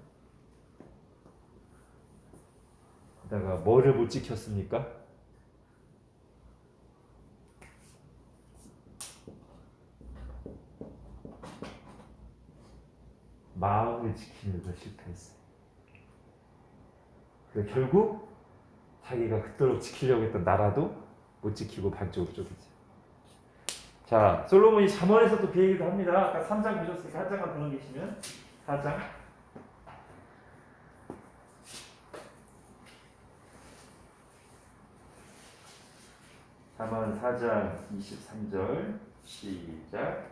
그러다가 뭐를 못 지켰습니까? 마음을 지키는 데 실패했어요. 그래서 결국 자기가 그토록 지키려고 했던 나라도 못 지키고 반쪽으로 쪼개지. 자, 솔로몬이 잠언에서도 그 얘기도 합니다. 아까 3장 보셨으니까 4장만 보는 계시면 4장. 잠언 4장 23절 시작.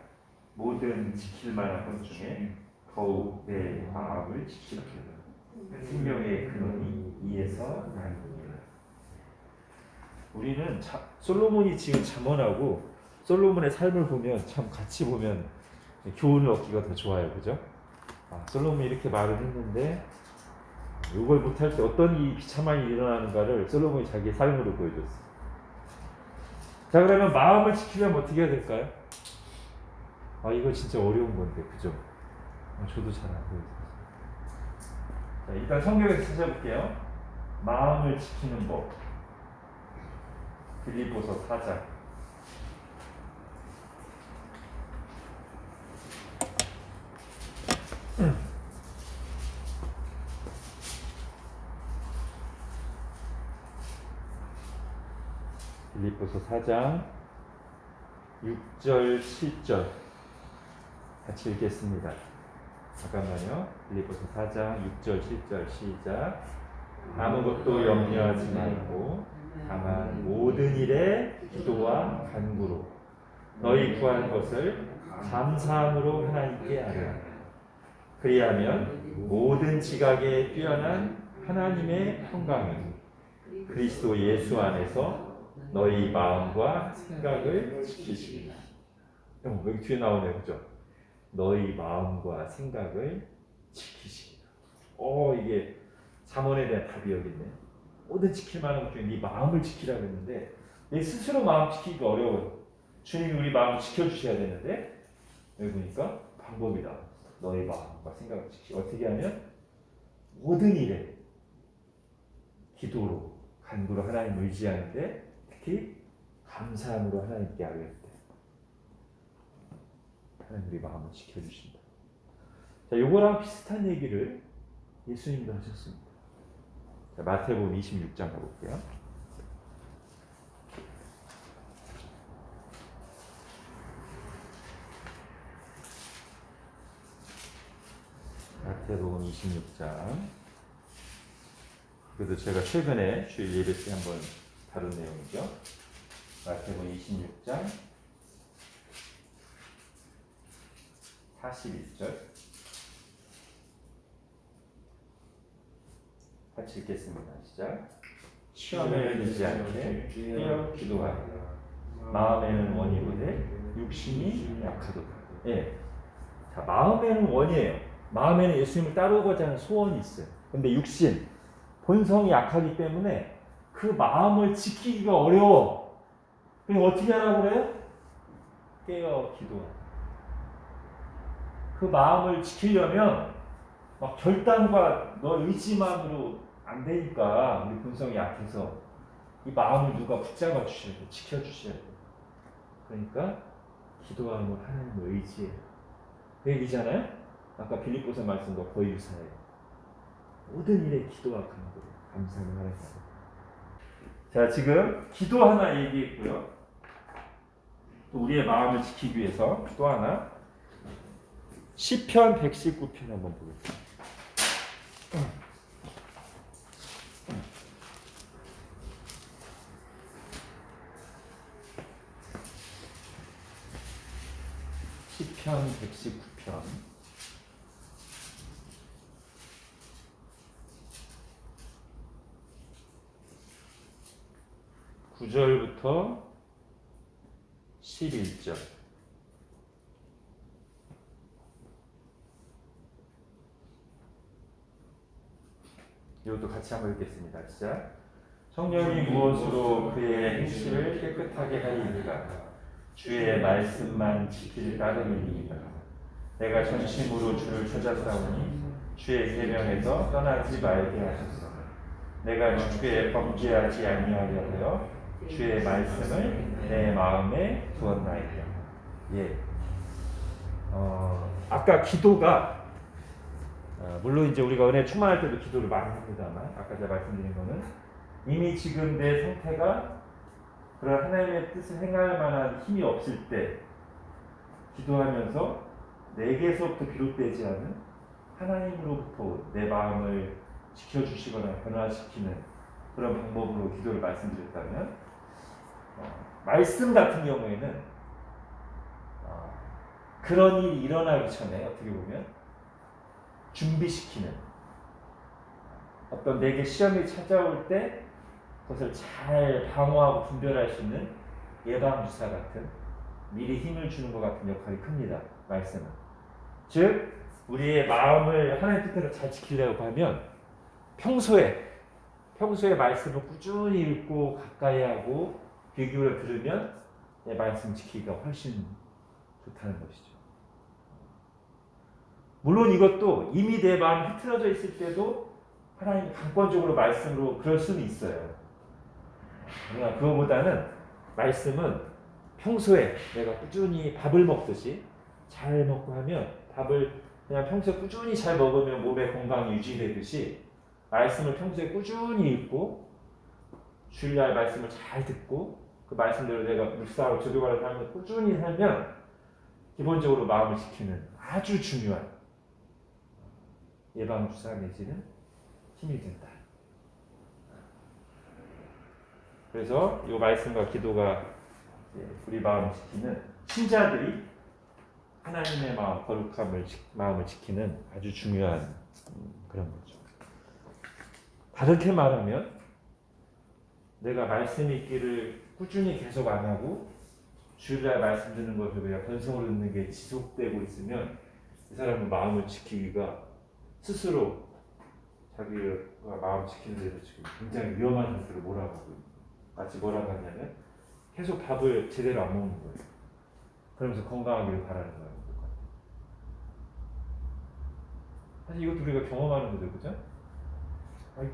모든 지킬 만한 것 중에 더욱 내 마음을 지키라. 생명의 근원이 이에서 나니라. 우리는 솔로몬이 지금 잠언하고 솔로몬의 삶을 보면 참 같이 보면 교훈을 얻기가 더 좋아요, 그죠? 솔로몬이 이렇게 말을 했는데 이걸 못할 때 어떤 이 비참한 일이 일어나는가를 솔로몬이 자기의 삶으로 보여줬어요. 자, 그러면 마음을 지키려면 어떻게 해야 될까요? 이거 진짜 어려운 건데, 그죠? 저도 잘 안 보여요. 자, 일단 성경에서 찾아볼게요. 마음을 지키는 법. 빌립보서 4장. 빌립보서 4장 6절 7절 같이 읽겠습니다. 잠깐만요. 빌립보서 4장 6절 7절 시작. 아무것도 염려하지 말고 다만 모든 일에 기도와 간구로 너희 구한 것을 감사함으로 하나님께 아뢰라. 그리하면 모든 지각에 뛰어난 하나님의 평강이 그리스도 예수 안에서 너희 마음과 생각을 지키시리라. 여기 뒤에 나오네요, 그죠? 너희 마음과 생각을 지키시리라. 이게 잠언에 대한 답이 여기 있네. 모든 지킬 만한 것 중에 네 마음을 지키라고 했는데 내 스스로 마음 지키기가 어려워요. 주님이 우리 마음을 지켜주셔야 되는데 여기 보니까 방법이다. 너희 마음과 생각을 지키시. 어떻게 하면 모든 일에 기도로 간구로 하나님을 의지하는데 특히 감사함으로 하나님께 아뢰을 때 하나님 우리 마음을 지켜주신다. 자, 요거랑 비슷한 얘기를 예수님도 하셨습니다. 자, 마태복음 26장 가볼게요. 마태복음 26장. 그래도 제가 최근에 주일 예배 때 한번 다룬 내용이죠. 마태복음 26장 41절 같이 읽겠습니다. 시작. 시험에 들지 않게 깨어 기도하라. 마음에는 원이로되 육신이 약하도다. 예. 자, 마음에는 원이에요. 마음에는 예수님을 따르고자 하는 소원이 있어요. 근데 육신, 본성이 약하기 때문에 그 마음을 지키기가 어려워. 그럼 어떻게 하라고 그래요? 깨어 기도하라. 그 마음을 지키려면 막 결단과 너 의지만으로 안 되니까 우리 본성이 약해서 이 마음을 누가 붙잡아 주셔야 돼, 지켜 주셔야 돼. 그러니까 기도함으로 하나님을 의지해. 그 얘기잖아요. 아까 빌립보서 말씀과 거의 유사해요. 모든 일에 기도와 간구로 감사를 하라고. 자, 지금 기도 하나 얘기했고요. 또 우리의 마음을 지키기 위해서 또 하나 시편 119편 한번 보겠습니다. 시편 119편 9절부터 11절. 이것도 같이 한번 읽겠습니다. 시작. 성령이 무엇으로 그의 행실을 깨끗하게 하리이까 주의 말씀만 지키지 따름이니이다. 내가 전심으로 주를 찾아싸우니 주의 계명에서 떠나지 말게 하소서. 내가 주께 범죄하지 아니하려 하여 주의 말씀을 내 마음에 두었나이다. 예. 아까 기도가 물론 이제 우리가 은혜 충만할 때도 기도를 많이 합니다만 아까 제가 말씀드린 거는 이미 지금 내 상태가 그런 하나님의 뜻을 행할 만한 힘이 없을 때 기도하면서 내게서부터 비롯되지 않은 하나님으로부터 내 마음을 지켜주시거나 변화시키는 그런 방법으로 기도를 말씀드렸다면 말씀 같은 경우에는 그런 일이 일어나기 전에 어떻게 보면 준비시키는 어떤 내게 시험이 찾아올 때 그것을 잘 방어하고 분별할 수 있는 예방주사 같은 미리 힘을 주는 것 같은 역할이 큽니다. 말씀은. 즉 우리의 마음을 하나님의 뜻대로 잘 지키려고 하면 평소에 말씀을 꾸준히 읽고 가까이 하고 귀 기울여 들으면 내 말씀 지키기가 훨씬 좋다는 것이죠. 물론 이것도 이미 내 마음이 흐트러져 있을 때도 하나님이 강권적으로 말씀으로 그럴 수는 있어요. 그러나 그거보다는 말씀은 평소에 내가 꾸준히 밥을 먹듯이 잘 먹고 하면 밥을 그냥 평소에 꾸준히 잘 먹으면 몸의 건강이 유지되듯이 말씀을 평소에 꾸준히 읽고 주일날 말씀을 잘 듣고 그 말씀대로 내가 묵상하고 적용하는 삶을 꾸준히 살면 기본적으로 마음을 지키는 아주 중요한 예방주사 내지는 힘이 된다. 그래서 이 말씀과 기도가 우리 마음을 지키는 신자들이 하나님의 마음, 거룩함을 마음을 지키는 아주 중요한 그런 거죠. 다르게 말하면 내가 말씀 읽기를 꾸준히 계속 안 하고 주일날 말씀 듣는 것을 그냥 변성으로 듣는 게 지속되고 있으면 이 사람은 마음을 지키기가 스스로 자기가 마음 지키는 데서 지금 굉장히 위험한 상태로 몰아가고 있는 거예요. 마치 뭐라고 하냐면 계속 밥을 제대로 안 먹는 거예요. 그러면서 건강하기를 바라는 거예요. 사실 이것도 우리가 경험하는 거죠, 그죠? 아니,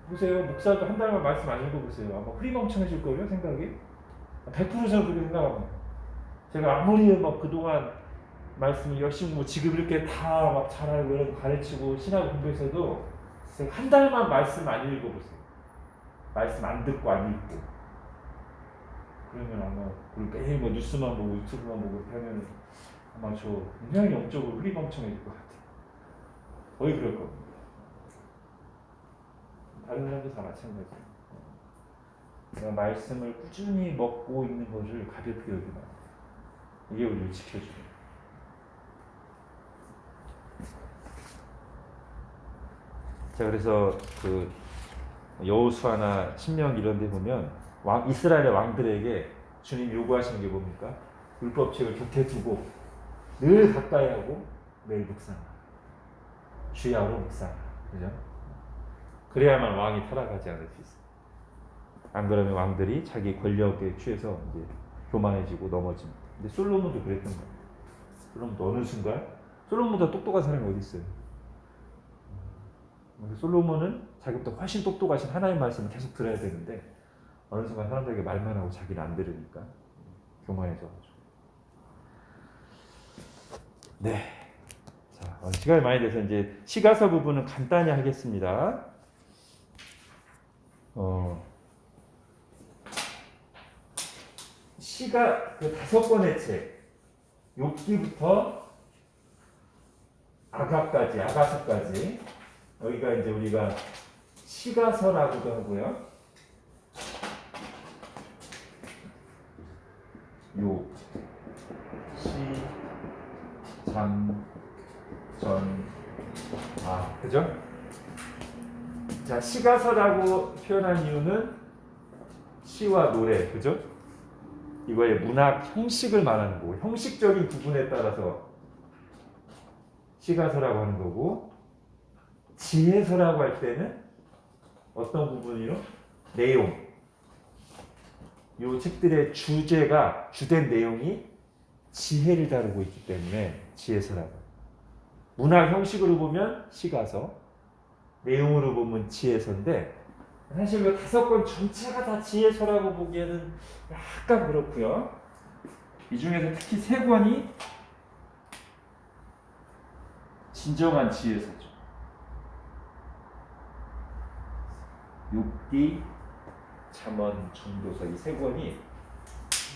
보세요, 목사도 한 달만 말씀 안 읽어보세요. 아마 흐리멍청해질 거예요, 생각이. 100% 저는 그렇게 생각합니다. 제가 아무리 막 그동안 말씀을 열심히 뭐 지금 이렇게 다 막 잘 알고 이런 거 가르치고 신학 공부해서도 제가 한 달만 말씀 안 읽어보세요. 말씀 안 듣고 안 읽고. 그러면 아마 매일 뭐 뉴스만 보고 유튜브만 보고 이렇게 하면 아마 저 굉장히 영적으로 흐리멍청해질 것 같아요. 거의 그럴 겁니다. 다른 사람도 다 마찬가지예요. 내가 말씀을 꾸준히 먹고 있는 것을 가볍게 여기면 이게 우리를 지켜줘요. 자, 그래서 그 여호수아나 신명 이런 데 보면 이스라엘의 왕들에게 주님 요구하시는 게 뭡니까? 율법책을 곁에 두고 늘 가까이 하고 매일 묵상하라. 주야로 묵상하라. 그죠? 그래야만 왕이 타락하지 않을 수 있어요. 안 그러면 왕들이 자기 권력에 취해서 이제 교만해지고 넘어집니다. 근데 솔로몬도 그랬던 거예요. 솔로몬도 어느 순간 솔로몬보다 똑똑한 사람이 어디 있어요? 솔로몬은 자기보다 훨씬 똑똑하신 하나님 말씀을 계속 들어야 되는데 어느 순간 사람들에게 말만 하고 자기는 안 들으니까 교만해져가지고. 네. 자, 시간이 많이 돼서 이제 시가서 부분은 간단히 하겠습니다. 시가 그 5권의 책, 욥기부터 아가서까지 여기가 이제 우리가 시가서라고도 하고요. 욥, 시, 장, 전, 그죠? 자, 시가서라고 표현한 이유는 시와 노래, 그죠? 이거의 문학 형식을 말하는 거고, 형식적인 부분에 따라서 시가서라고 하는 거고, 지혜서라고 할 때는 어떤 부분이요? 내용. 이 책들의 주제가, 주된 내용이 지혜를 다루고 있기 때문에 지혜서라고. 문학 형식으로 보면 시가서, 내용으로 보면 지혜서인데, 사실 이 5권 전체가 다 지혜서라고 보기에는 약간 그렇고요. 이 중에서 특히 3권이 진정한 지혜서죠. 욥기, 잠언, 전도서 이 3권이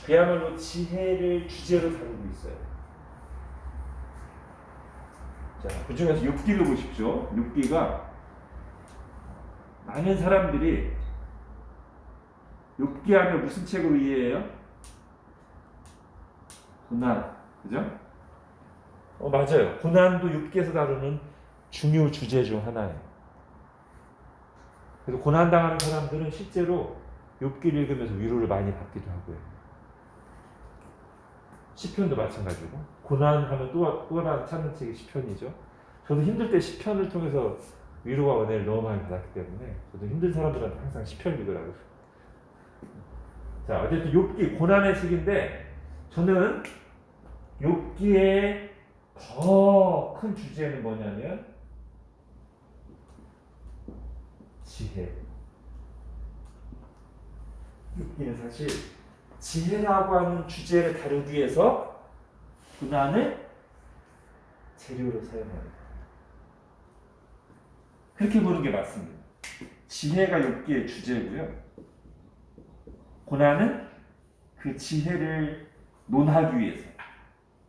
그야말로 지혜를 주제로 다루고 있어요. 자, 그 중에서 욥기를 보십시오. 욥기가 많은 사람들이 욥기 하면 무슨 책으로 이해해요? 고난, 그죠? 맞아요. 고난도 욥기에서 다루는 중요 주제 중 하나예요. 그래서 고난 당하는 사람들은 실제로 욥기를 읽으면서 위로를 많이 받기도 하고요. 시편도 마찬가지고, 고난하면 또 하나 찾는 책이 시편이죠. 저도 힘들 때 시편을 통해서 위로와 은혜를 너무 많이 받았기 때문에 저도 힘든 사람들한테 항상 시편을 읽으라고. 자, 어쨌든 욥기 고난의 책인데, 저는 욥기의 더 큰 주제는 뭐냐면 지혜. 욥기는 사실 지혜라고 하는 주제를 다루기 위해서 고난을 재료로 사용합니다. 그렇게 보는 게 맞습니다. 지혜가 욥기의 주제고요. 고난은 그 지혜를 논하기 위해서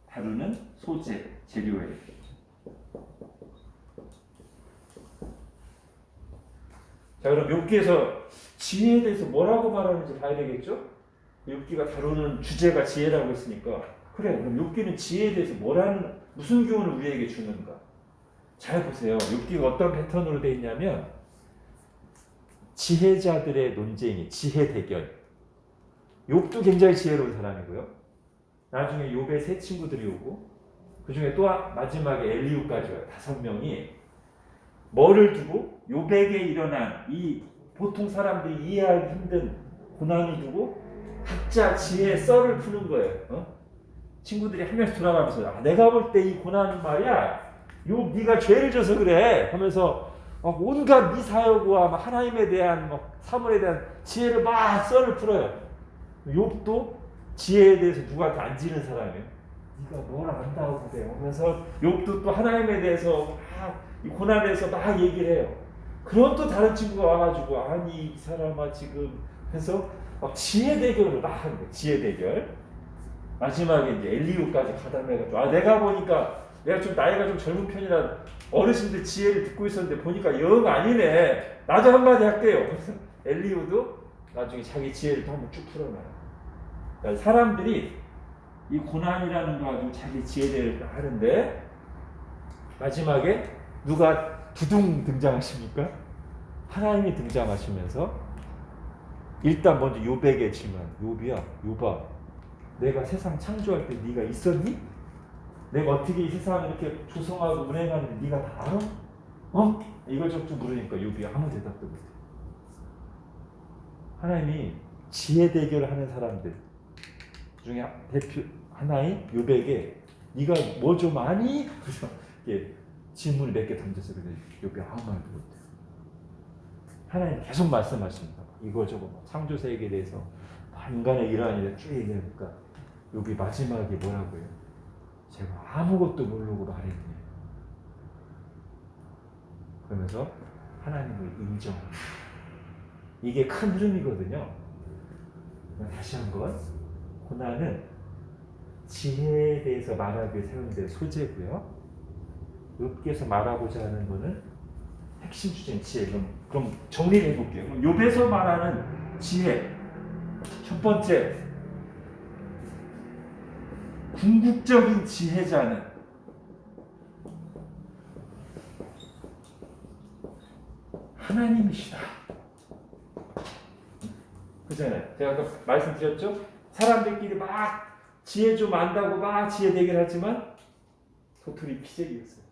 다루는 소재, 재료예요. 자, 그럼 욥기에서 지혜에 대해서 뭐라고 말하는지 봐야 되겠죠? 욥기가 다루는 주제가 지혜라고 했으니까, 그래, 그럼 욥기는 지혜에 대해서 무슨 교훈을 우리에게 주는가? 잘 보세요. 욥기가 어떤 패턴으로 되어 있냐면 지혜자들의 논쟁이, 지혜 대결. 욥도 굉장히 지혜로운 사람이고요. 나중에 욥의 세 친구들이 오고, 그 중에 또 마지막에 엘리후까지 와요. 5명이 뭐를 두고 욥에게 일어난 이 보통 사람들이 이해하기 힘든 고난을 두고 각자 지혜의 썰을 푸는 거예요. 친구들이 한 명씩 돌아가면서, 내가 볼 때 이 고난은 말이야, 욥 네가 죄를 져서 그래 하면서 온갖 미사여구와 하나님에 대한 사물에 대한 지혜를 막 썰을 풀어요. 욥도 지혜에 대해서 누구한테 안 지는 사람이에요. 네가 뭘 안다고 그래 하면서 욥도 또 하나님에 대해서 이 고난에 대해서 막 얘기를 해요. 그런 또 다른 친구가 와가지고, 아니 이 사람아 지금 해서 막 지혜 대결을 막 하는 거예요. 지혜 대결. 마지막에 이제 엘리후까지 가담해가지고, 내가 보니까 내가 좀 나이가 좀 젊은 편이라 어르신들 지혜를 듣고 있었는데 보니까 영 아니네. 나도 한마디 할게요. 그래서 엘리후도 나중에 자기 지혜를 또 한번 쭉 풀어놔요. 그러니까 사람들이 이 고난이라는 거 가지고 자기 지혜를 하는데, 마지막에 누가 두둥 등장하십니까? 하나님이 등장하시면서 일단 먼저 욥에게 질문. 욥아, 내가 세상 창조할 때 네가 있었니? 내가 어떻게 이 세상을 이렇게 조성하고 운행하는데 네가 다 알아? 이걸 좀 물으니까 욥이 아무 대답도 못해. 하나님이 지혜 대결을 하는 사람들 중에 대표 하나인 욥에게 네가 뭐 좀 아니? 그래서 질문을 몇 개 던져서 그래. 욥이 아무 말도 못해. 하나님 계속 말씀하십니다. 이거저거 창조 세계에 대해서 인간의 일환이라 쭉 얘기하니까 욥이 마지막에 뭐라고 해요? 제가 아무것도 모르고 말했네. 그러면서 하나님을 인정합니다. 이게 큰 흐름이거든요. 다시 한번, 고난은 지혜에 대해서 말하기 위해 세운된 소재고요. 욥기에서 말하고자 하는 것은 핵심 주제인 지혜. 그럼 정리를 해볼게요. 그럼 욥에서 말하는 지혜, 첫 번째, 궁극적인 지혜자는 하나님이시다. 그잖아요. 제가 아까 말씀드렸죠? 사람들끼리 막 지혜 좀 안다고 막 지혜 대결하지만 도토리 피재기였어요.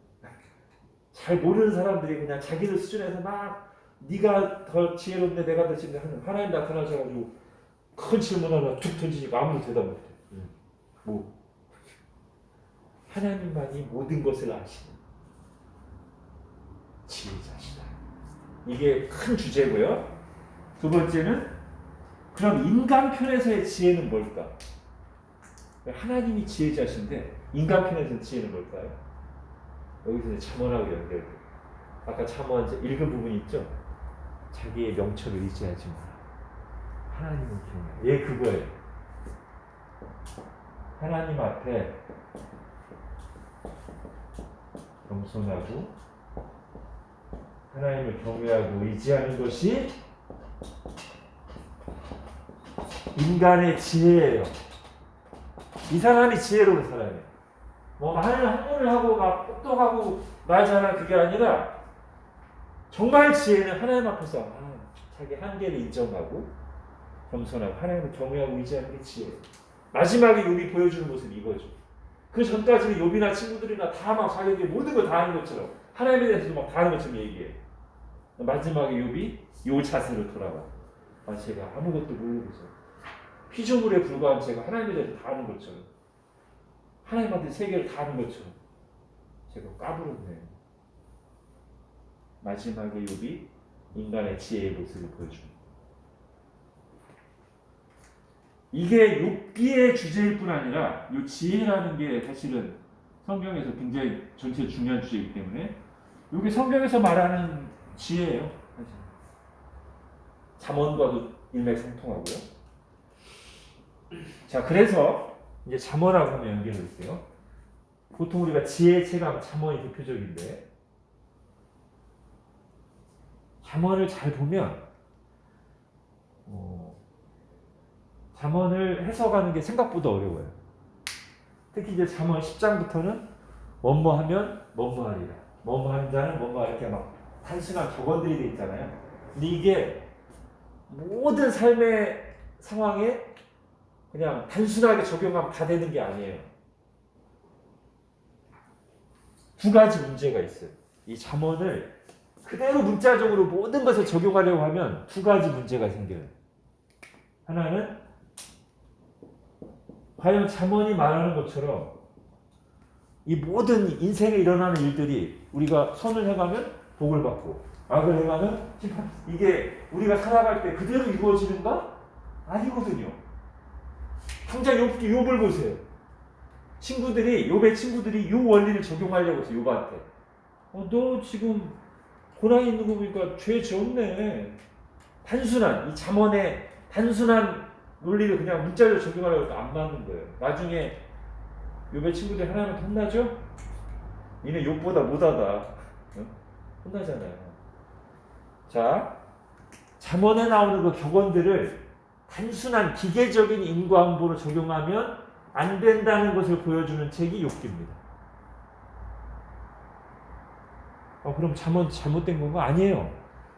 잘 모르는 사람들이 그냥 자기들 수준에서 막 네가 더 지혜롭네 내가 더 지혜롭네 하나님 나타나셔가지고 큰 질문 하나 툭 던지니까 아무도 대답 못해. 뭐 하나님만이 모든 것을 아시는 지혜자시다. 이게 큰 주제고요. 두 번째는 그럼 인간 편에서의 지혜는 뭘까? 하나님이 지혜자신데 인간 편에서의 지혜는 뭘까요? 여기서 잠언하고 연결돼요. 아까 잠언 읽은 부분 있죠? 자기의 명철을 의지하지 마라. 하나님은 경외. 예, 그거예요. 하나님 앞에 겸손하고 하나님을 경외하고 의지하는 것이 인간의 지혜예요. 이 사람이 지혜로운 사람이에요. 뭐 하늘 학문을 하고 막 똑똑하고 말 잘하는 그게 아니라 정말 지혜는 하나님 앞에서 자기 한계를 인정하고 겸손하고 하나님을 경외하고 의지하는 게 지혜예요. 마지막에 욥이 보여주는 모습이 이거죠. 그 전까지는 욥이나 친구들이나 다 막 자기에게 모든 걸 다 아는 것처럼 하나님에 대해서도 막 다 아는 것처럼 얘기해요. 마지막에 욥이 요 자세로 돌아와. 제가 아무것도 모르고서 피조물에 불과한 제가 하나님에 대해서 다 아는 것처럼 하나님한테 세계를 다 아는 것처럼 제가 까불었네요. 마지막에 욥이 인간의 지혜의 모습을 보여줍니다. 이게 욥기의 주제일 뿐 아니라 이 지혜라는 게 사실은 성경에서 굉장히 전체 중요한 주제이기 때문에 이게 성경에서 말하는 지혜예요. 사실. 잠언과도 일맥상통하고요. 자, 그래서 이제 잠언하고 한번 연결해볼게요. 보통 우리가 지혜의 체감 잠언이 대표적인데 잠언을 잘 보면 잠언을 해석하는 게 생각보다 어려워요. 특히 이제 잠언 10장부터는 뭐뭐하면 뭐뭐하리라. 뭐뭐하는 자는 뭐뭐하리라. 이렇게 막 단순한 격언들이 돼 있잖아요. 근데 이게 모든 삶의 상황에 그냥 단순하게 적용하면 다 되는 게 아니에요. 두 가지 문제가 있어요. 이 잠언을 그대로 문자적으로 모든 것을 적용하려고 하면 두 가지 문제가 생겨요. 하나는 과연 잠언이 말하는 것처럼 이 모든 인생에 일어나는 일들이 우리가 선을 행하면 복을 받고 악을 행하면 심판. 이게 우리가 살아갈 때 그대로 이루어지는가? 아니거든요. 당장 욥을 보세요. 욥의 친구들이 이 원리를 적용하려고 해서 욥한테 너 지금 고난이 있는 거 보니까 죄 지었네. 이 잠언의 단순한 논리를 그냥 문자로 적용하려고 해도 안 맞는 거예요. 나중에 욥의 친구들이 하나님한테 혼나죠? 니네 욥보다 못하다. 혼나잖아요. 자, 잠언에 나오는 그 격언들을 단순한 기계적인 인과응보로 적용하면 안 된다는 것을 보여주는 책이 욥기입니다. 그럼 잠언 잘못된 건가? 아니에요.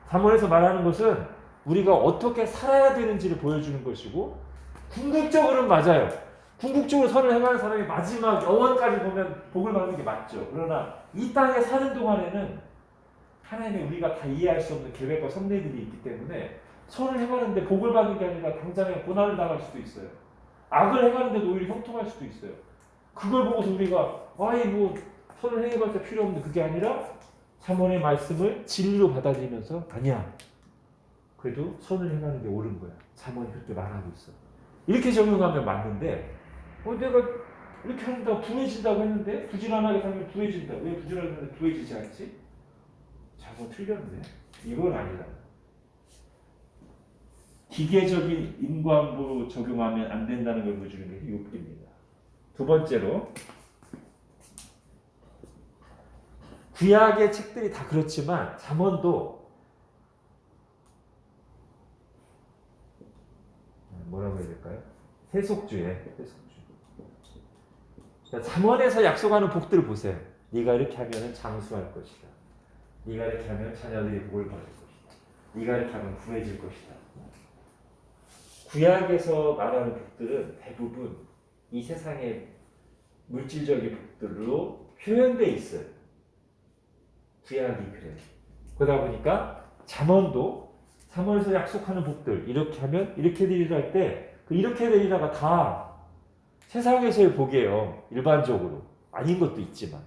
잠언에서 말하는 것은 우리가 어떻게 살아야 되는지를 보여주는 것이고 궁극적으로는 맞아요. 궁극적으로 선을 행하는 사람이 마지막 영원까지 보면 복을 받는 게 맞죠. 그러나 이 땅에 사는 동안에는 하나님의 우리가 다 이해할 수 없는 계획과 섭리들이 있기 때문에 선을 행하는데 복을 받는 게 아니라 당장에 고난을 당할 수도 있어요. 악을 행하는데도 오히려 형통할 수도 있어요. 그걸 보고서 우리가 선을 행해봤자 필요 없는데 그게 아니라 잠언의 말씀을 진리로 받아들이면서 아니야. 그래도 선을 행하는 게 옳은 거야. 잠언이 그렇게 말하고 있어. 이렇게 적용하면 맞는데 내가 이렇게 한다고 부해진다고 했는데 부지런하게 살면 부해진다. 왜 부지런하게 부해지지 않지? 잠언 틀렸네. 이건 아니다. 기계적인 인과응보로 적용하면 안 된다는 걸 보여주는 게 욥기입니다. 두 번째로 구약의 책들이 다 그렇지만 잠언도 뭐라고 해야 될까요? 세속주의. 잠언에서 약속하는 복들을 보세요. 네가 이렇게 하면 장수할 것이다. 네가 이렇게 하면 자녀들이 복을 받을 것이다. 네가 이렇게 하면 구해질 것이다. 구약에서 말하는 복들은 대부분 이 세상의 물질적인 복들로 표현되어 있어요. 구약이 그래요. 그러다 보니까 잠언에서 약속하는 복들 이렇게 하면 이렇게 되리라 할 때 그 이렇게 되리라가 다 세상에서의 복이에요. 일반적으로. 아닌 것도 있지만.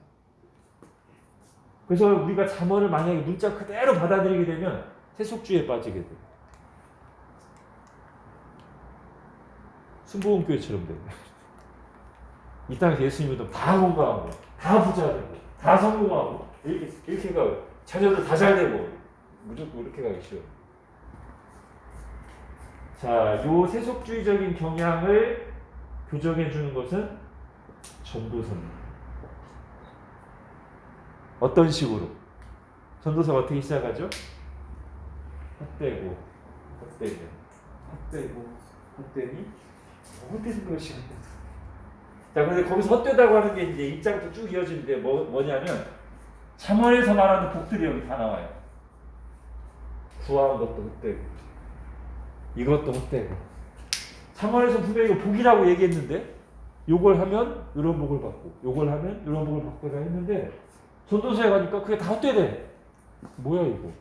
그래서 우리가 잠언을 만약에 문자 그대로 받아들이게 되면 세속주의에 빠지게 돼요. 순복음교회처럼 돼요. 이 땅에서 예수님 믿으면 다 건강하고 다 부자 되고 다 성공하고 이렇게 가고 자녀들 다 잘 되고 무조건 이렇게 가기 쉬워요. 자, 요 세속주의적인 경향을 교정해 주는 것은 전도서입니다. 어떤 식으로? 전도서가 어떻게 시작하죠? 헛되고 헛되니 헛되는 것이 자, 근데 거기서 헛되다고 하는 게 이제 입장부터 쭉 이어지는데 뭐냐면 잠언에서 말하는 복들이 여기 다 나와요. 구하는 것도 헛되고 이것도 헛되고 잠언에서 분명히 이거 복이라고 얘기했는데 요걸 하면 이런 복을 받고 요걸 하면 이런 복을 받고자 했는데 전도서에 가니까 그게 다 헛되대. 뭐야 이거?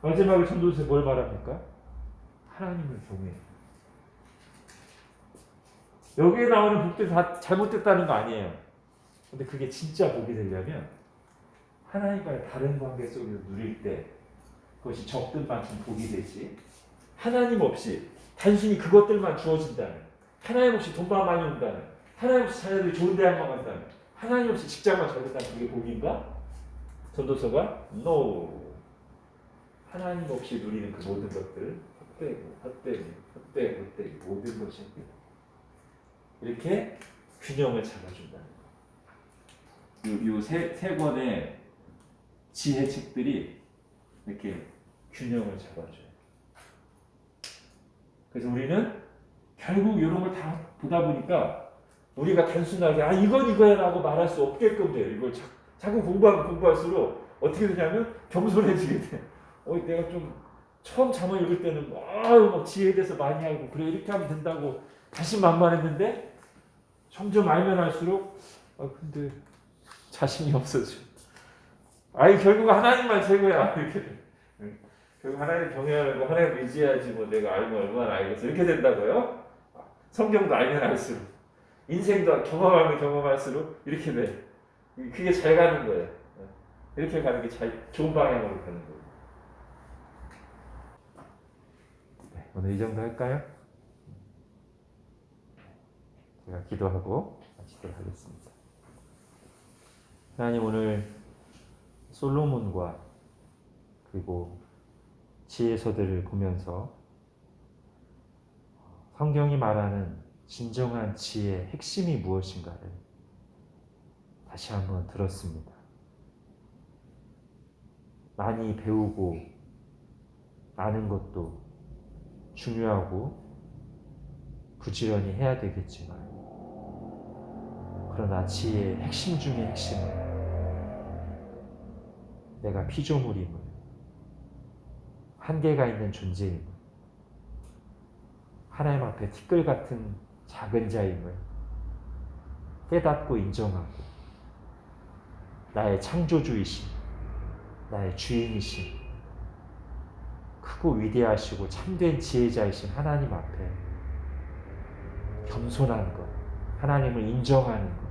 마지막에 전도서에 뭘 말합니까? 하나님을 경외해. 여기에 나오는 복들이 다 잘못됐다는 거 아니에요. 근데 그게 진짜 복이 되려면 하나님과의 다른 관계 속에서 누릴 때 그것이 적든 많든 복이 되지. 하나님 없이 단순히 그것들만 주어진다면, 하나님 없이 돈만 많이 온다면, 하나님 없이 자녀들이 좋은 대학만 간다면, 하나님 없이 직장만 잘 된다면 그게 복인가? 전도서가 No. 하나님 없이 누리는 그 모든 것들 헛되고 모든 것이 이렇게 균형을 잡아준다는 거예요. 요 세 권의 지혜책들이 이렇게 균형을 잡아줘요. 그래서 우리는 결국 이런 걸 다 보다 보니까 우리가 단순하게 이건 이거야라고 말할 수 없게끔 돼요. 이걸 자꾸 공부할수록 어떻게 되냐면 겸손해지게 돼. 내가 좀 처음 잠언 읽을 때는 막 지혜에 대해서 많이 알고 그래 이렇게 하면 된다고 자신만만했는데 점점 알면 알수록 근데 자신이 없어져. 결국 하나님만 최고야. 이렇게 돼. 결국 하나님 경외하고 하나님 의지해야지 내가 알면 얼마나 알겠어. 이렇게 된다고요? 성경도 알면 알수록 인생도 경험하면 경험할수록 이렇게 돼. 그게 잘 가는 거예요. 이렇게 가는 게 좋은 방향으로 가는 거예요. 네, 오늘 이 정도 할까요? 제가 기도하고 마치도록 하겠습니다. 하나님 오늘 솔로몬과 그리고 지혜서들을 보면서 성경이 말하는 진정한 지혜의 핵심이 무엇인가를 다시 한번 들었습니다. 많이 배우고 아는 것도 중요하고 부지런히 해야 되겠지만 그러나 지혜의 핵심 중의 핵심은 내가 피조물임을, 한계가 있는 존재임을, 하나님 앞에 티끌 같은 작은 자임을 깨닫고 인정하고 나의 창조주이신, 나의 주인이신, 크고 위대하시고 참된 지혜자이신 하나님 앞에 겸손한 것, 하나님을 인정하는 것,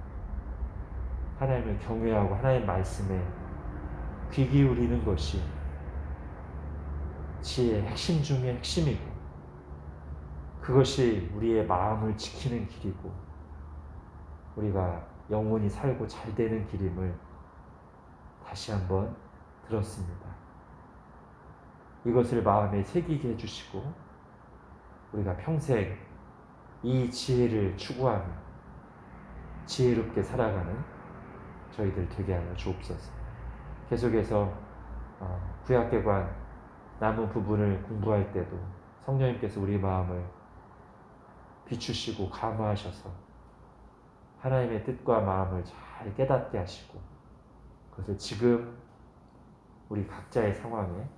하나님을 경외하고 하나님의 말씀에 귀 기울이는 것이 지혜의 핵심 중의 핵심이고 그것이 우리의 마음을 지키는 길이고 우리가 영원히 살고 잘 되는 길임을 다시 한번 들었습니다. 이것을 마음에 새기게 해주시고 우리가 평생 이 지혜를 추구하며 지혜롭게 살아가는 저희들 되게 하여 주옵소서. 계속해서 구약계관 남은 부분을 공부할 때도 성령님께서 우리 마음을 비추시고 감화하셔서 하나님의 뜻과 마음을 잘 깨닫게 하시고 그것을 지금 우리 각자의 상황에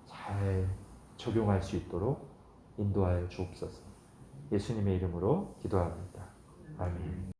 잘 적용할 수 있도록 인도하여 주옵소서. 예수님의 이름으로 기도합니다. 아멘.